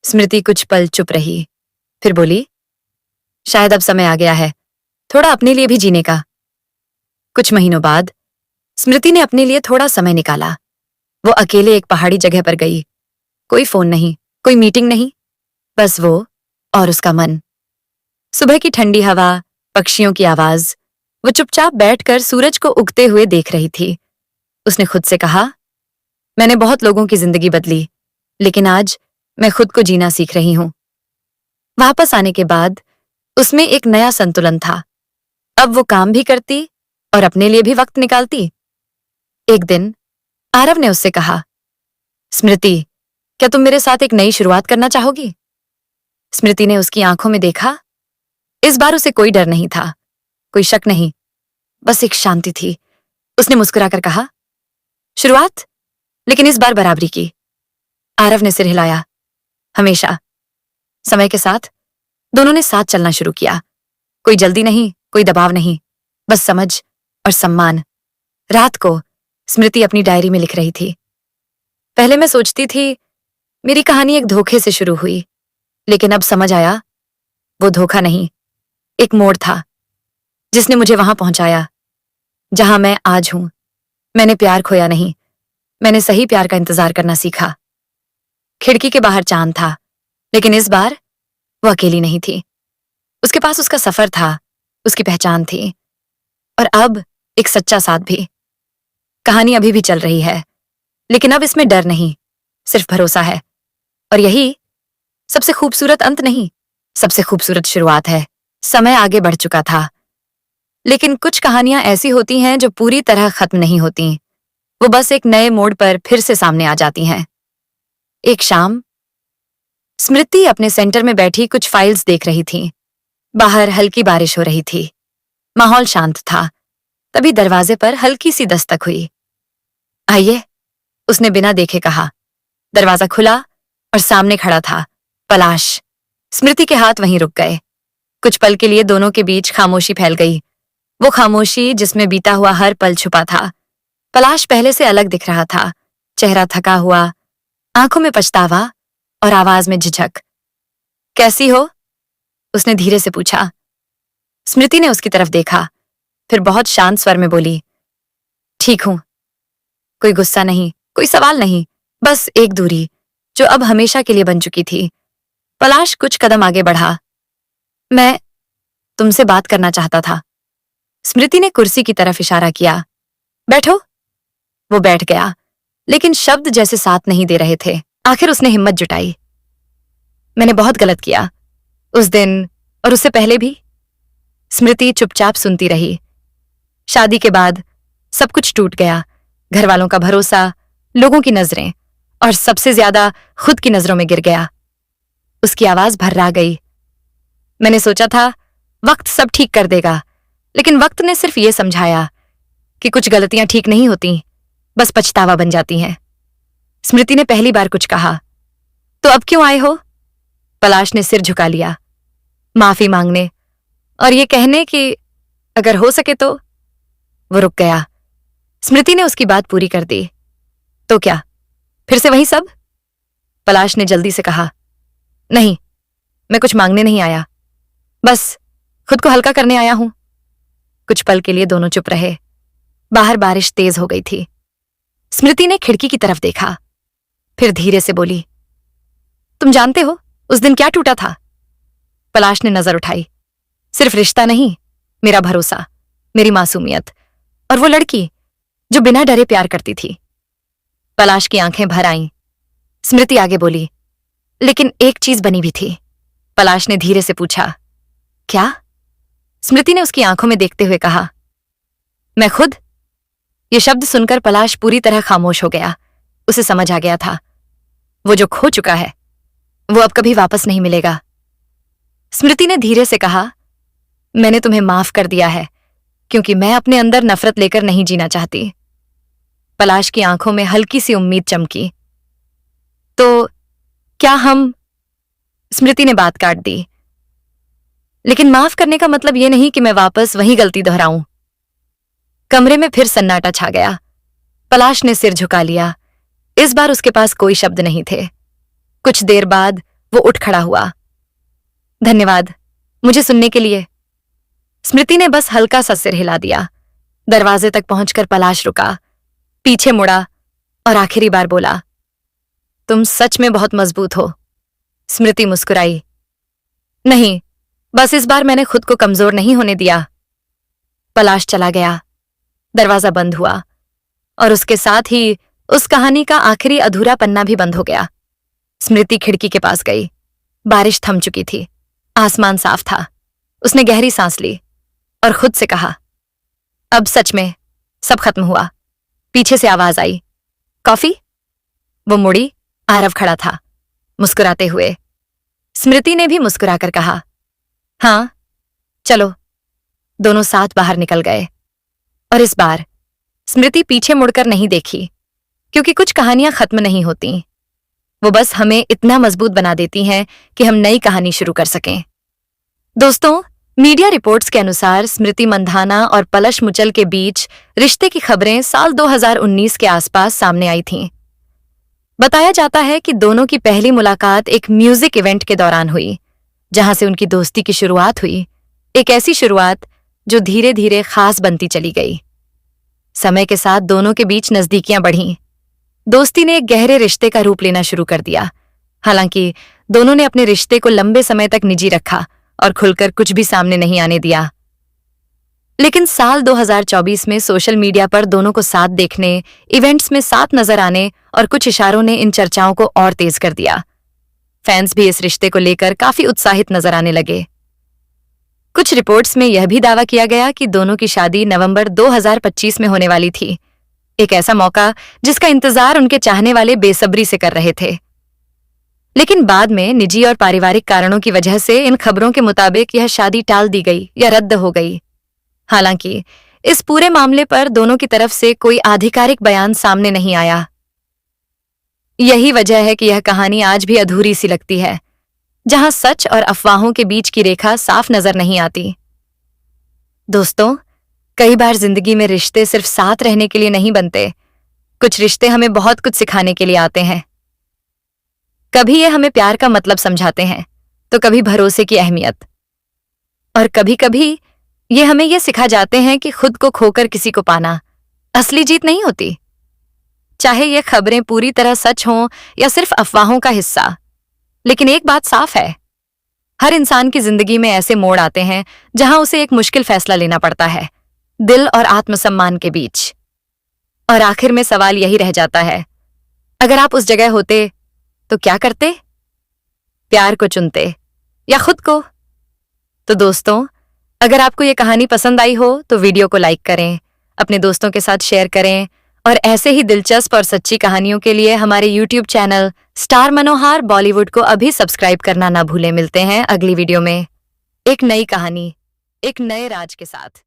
स्मृति कुछ पल चुप रही, फिर बोली, शायद अब समय आ गया है थोड़ा अपने लिए भी जीने का। कुछ महीनों बाद स्मृति ने अपने लिए थोड़ा समय निकाला। वो अकेले एक पहाड़ी जगह पर गई। कोई फोन नहीं, कोई मीटिंग नहीं, बस वो और उसका मन। सुबह की ठंडी हवा, पक्षियों की आवाज। वो चुपचाप बैठकर सूरज को उगते हुए देख रही थी। उसने खुद से कहा, मैंने बहुत लोगों की जिंदगी बदली, लेकिन आज मैं खुद को जीना सीख रही हूं। वापस आने के बाद उसमें एक नया संतुलन था। अब वो काम भी करती और अपने लिए भी वक्त निकालती। एक दिन आरव ने उससे कहा, स्मृति, क्या तुम मेरे साथ एक नई शुरुआत करना चाहोगी? स्मृति ने उसकी आंखों में देखा। इस बार उसे कोई डर नहीं था, कोई शक नहीं, बस एक शांति थी। उसने मुस्कुराकर कहा, शुरुआत, लेकिन इस बार बराबरी की। आरव ने सिर हिलाया। हमेशा। समय के साथ दोनों ने साथ चलना शुरू किया। कोई जल्दी नहीं, कोई दबाव नहीं, बस समझ और सम्मान। रात को स्मृति अपनी डायरी में लिख रही थी, पहले मैं सोचती थी मेरी कहानी एक धोखे से शुरू हुई, लेकिन अब समझ आया वो धोखा नहीं, एक मोड़ था जिसने मुझे वहां पहुंचाया जहां मैं आज हूं। मैंने प्यार खोया नहीं, मैंने सही प्यार का इंतजार करना सीखा। खिड़की के बाहर चांद था, लेकिन इस बार वो अकेली नहीं थी। उसके पास उसका सफर था, उसकी पहचान थी, और अब एक सच्चा साथ भी। कहानी अभी भी चल रही है, लेकिन अब इसमें डर नहीं, सिर्फ भरोसा है। और यही सबसे खूबसूरत अंत नहीं, सबसे खूबसूरत शुरुआत है। समय आगे बढ़ चुका था, लेकिन कुछ कहानियां ऐसी होती हैं जो पूरी तरह खत्म नहीं होती। वो बस एक नए मोड़ पर फिर से सामने आ जाती हैं। एक शाम स्मृति अपने सेंटर में बैठी कुछ फाइल्स देख रही थी। बाहर हल्की बारिश हो रही थी, माहौल शांत था। तभी दरवाजे पर हल्की सी दस्तक हुई। आइए, उसने बिना देखे कहा। दरवाजा खुला और सामने खड़ा था पलाश। स्मृति के हाथ वहीं रुक गए। कुछ पल के लिए दोनों के बीच खामोशी फैल गई, वो खामोशी जिसमें बीता हुआ हर पल छुपा था। पलाश पहले से अलग दिख रहा था, चेहरा थका हुआ, आंखों में पछतावा और आवाज में झिझक। कैसी हो? उसने धीरे से पूछा। स्मृति ने उसकी तरफ देखा, फिर बहुत शांत स्वर में बोली, ठीक हूं। कोई गुस्सा नहीं, कोई सवाल नहीं, बस एक दूरी जो अब हमेशा के लिए बन चुकी थी। पलाश कुछ कदम आगे बढ़ा। मैं तुमसे बात करना चाहता था। स्मृति ने कुर्सी की तरफ इशारा किया। बैठो। वो बैठ गया, लेकिन शब्द जैसे साथ नहीं दे रहे थे। आखिर उसने हिम्मत जुटाई। मैंने बहुत गलत किया, उस दिन और उससे पहले भी। स्मृति चुपचाप सुनती रही। शादी के बाद सब कुछ टूट गया, घर वालों का भरोसा, लोगों की नजरें, और सबसे ज्यादा खुद की नजरों में गिर गया। उसकी आवाज भर्रा गई। मैंने सोचा था वक्त सब ठीक कर देगा, लेकिन वक्त ने सिर्फ ये समझाया कि कुछ गलतियां ठीक नहीं होती, बस पछतावा बन जाती हैं। स्मृति ने पहली बार कुछ कहा। तो अब क्यों आए हो? पलाश ने सिर झुका लिया, माफी मांगने और ये कहने कि अगर हो सके तो। वो रुक गया। स्मृति ने उसकी बात पूरी कर दी। तो क्या? फिर से वही सब? पलाश ने जल्दी से कहा। नहीं, मैं कुछ मांगने नहीं आया, बस खुद को हल्का करने आया हूं। कुछ पल के लिए दोनों चुप रहे। बाहर बारिश तेज हो गई थी। स्मृति ने खिड़की की तरफ देखा, फिर धीरे से बोली, तुम जानते हो उस दिन क्या टूटा था? पलाश ने नजर उठाई। सिर्फ रिश्ता नहीं, मेरा भरोसा, मेरी मासूमियत, और वो लड़की जो बिना डरे प्यार करती थी। पलाश की आंखें भर आईं। स्मृति आगे बोली, लेकिन एक चीज बनी भी थी। पलाश ने धीरे से पूछा, क्या? स्मृति ने उसकी आंखों में देखते हुए कहा, मैं खुद। ये शब्द सुनकर पलाश पूरी तरह खामोश हो गया। उसे समझ आ गया था, वो जो खो चुका है वो अब कभी वापस नहीं मिलेगा। स्मृति ने धीरे से कहा, मैंने तुम्हें माफ कर दिया है क्योंकि मैं अपने अंदर नफरत लेकर नहीं जीना चाहती। पलाश की आंखों में हल्की सी उम्मीद चमकी। तो क्या हम? स्मृति ने बात काट दी। लेकिन माफ करने का मतलब यह नहीं कि मैं वापस वही गलती दोहराऊं। कमरे में फिर सन्नाटा छा गया। पलाश ने सिर झुका लिया। इस बार उसके पास कोई शब्द नहीं थे। कुछ देर बाद वो उठ खड़ा हुआ। धन्यवाद मुझे सुनने के लिए। स्मृति ने बस हल्का सा सिर हिला दिया। दरवाजे तक पहुंचकर पलाश रुका, पीछे मुड़ा और आखिरी बार बोला, तुम सच में बहुत मजबूत हो। स्मृति मुस्कुराई। नहीं, बस इस बार मैंने खुद को कमजोर नहीं होने दिया। पलाश चला गया। दरवाजा बंद हुआ और उसके साथ ही उस कहानी का आखिरी अधूरा पन्ना भी बंद हो गया। स्मृति खिड़की के पास गई। बारिश थम चुकी थी। आसमान साफ था। उसने गहरी सांस ली और खुद से कहा, अब सच में सब खत्म हुआ। पीछे से आवाज आई, कॉफी? वो मुड़ी। आरव खड़ा था, मुस्कुराते हुए। स्मृति ने भी मुस्कुराकर कहा, हाँ चलो। दोनों साथ बाहर निकल गए और इस बार स्मृति पीछे मुड़कर नहीं देखी, क्योंकि कुछ कहानियां खत्म नहीं होती। वो बस हमें इतना मजबूत बना देती हैं कि हम नई कहानी शुरू कर सकें। दोस्तों, मीडिया रिपोर्ट्स के अनुसार स्मृति मंधाना और पलश मुचल के बीच रिश्ते की खबरें साल 2019 के आसपास सामने आई थीं। बताया जाता है कि दोनों की पहली मुलाकात एक म्यूजिक इवेंट के दौरान हुई, जहां से उनकी दोस्ती की शुरुआत हुई। एक ऐसी शुरुआत जो धीरे धीरे खास बनती चली गई। समय के साथ दोनों के बीच नजदीकियां बढ़ीं। दोस्ती ने एक गहरे रिश्ते का रूप लेना शुरू कर दिया। हालांकि दोनों ने अपने रिश्ते को लंबे समय तक निजी रखा और खुलकर कुछ भी सामने नहीं आने दिया। लेकिन साल 2024 में सोशल मीडिया पर दोनों को साथ देखने, इवेंट्स में साथ नजर आने और कुछ इशारों ने इन चर्चाओं को और तेज कर दिया। फैंस भी इस रिश्ते को लेकर काफी उत्साहित नजर आने लगे। कुछ रिपोर्ट्स में यह भी दावा किया गया कि दोनों की शादी नवंबर 2025 में होने वाली थी। एक ऐसा मौका जिसका इंतजार उनके चाहने वाले बेसब्री से कर रहे थे। लेकिन बाद में निजी और पारिवारिक कारणों की वजह से इन खबरों के मुताबिक यह शादी टाल दी गई या रद्द हो गई। हालांकि इस पूरे मामले पर दोनों की तरफ से कोई आधिकारिक बयान सामने नहीं आया। यही वजह है कि यह कहानी आज भी अधूरी सी लगती है, जहां सच और अफवाहों के बीच की रेखा साफ नजर नहीं आती। दोस्तों, कई बार जिंदगी में रिश्ते सिर्फ साथ रहने के लिए नहीं बनते। कुछ रिश्ते हमें बहुत कुछ सिखाने के लिए आते हैं। कभी ये हमें प्यार का मतलब समझाते हैं, तो कभी भरोसे की अहमियत, और कभी कभी ये हमें ये सिखा जाते हैं कि खुद को खोकर किसी को पाना असली जीत नहीं होती। चाहे ये खबरें पूरी तरह सच हों या सिर्फ अफवाहों का हिस्सा, लेकिन एक बात साफ है, हर इंसान की जिंदगी में ऐसे मोड़ आते हैं जहां उसे एक मुश्किल फैसला लेना पड़ता है, दिल और आत्मसम्मान के बीच। और आखिर में सवाल यही रह जाता है, अगर आप उस जगह होते तो क्या करते? प्यार को चुनते या खुद को? तो दोस्तों, अगर आपको ये कहानी पसंद आई हो तो वीडियो को लाइक करें, अपने दोस्तों के साथ शेयर करें, और ऐसे ही दिलचस्प और सच्ची कहानियों के लिए हमारे YouTube channel star Manohar Bollywood को अभी सब्सक्राइब करना ना भूलें। मिलते हैं अगली वीडियो में एक नई कहानी, एक नए राज के साथ।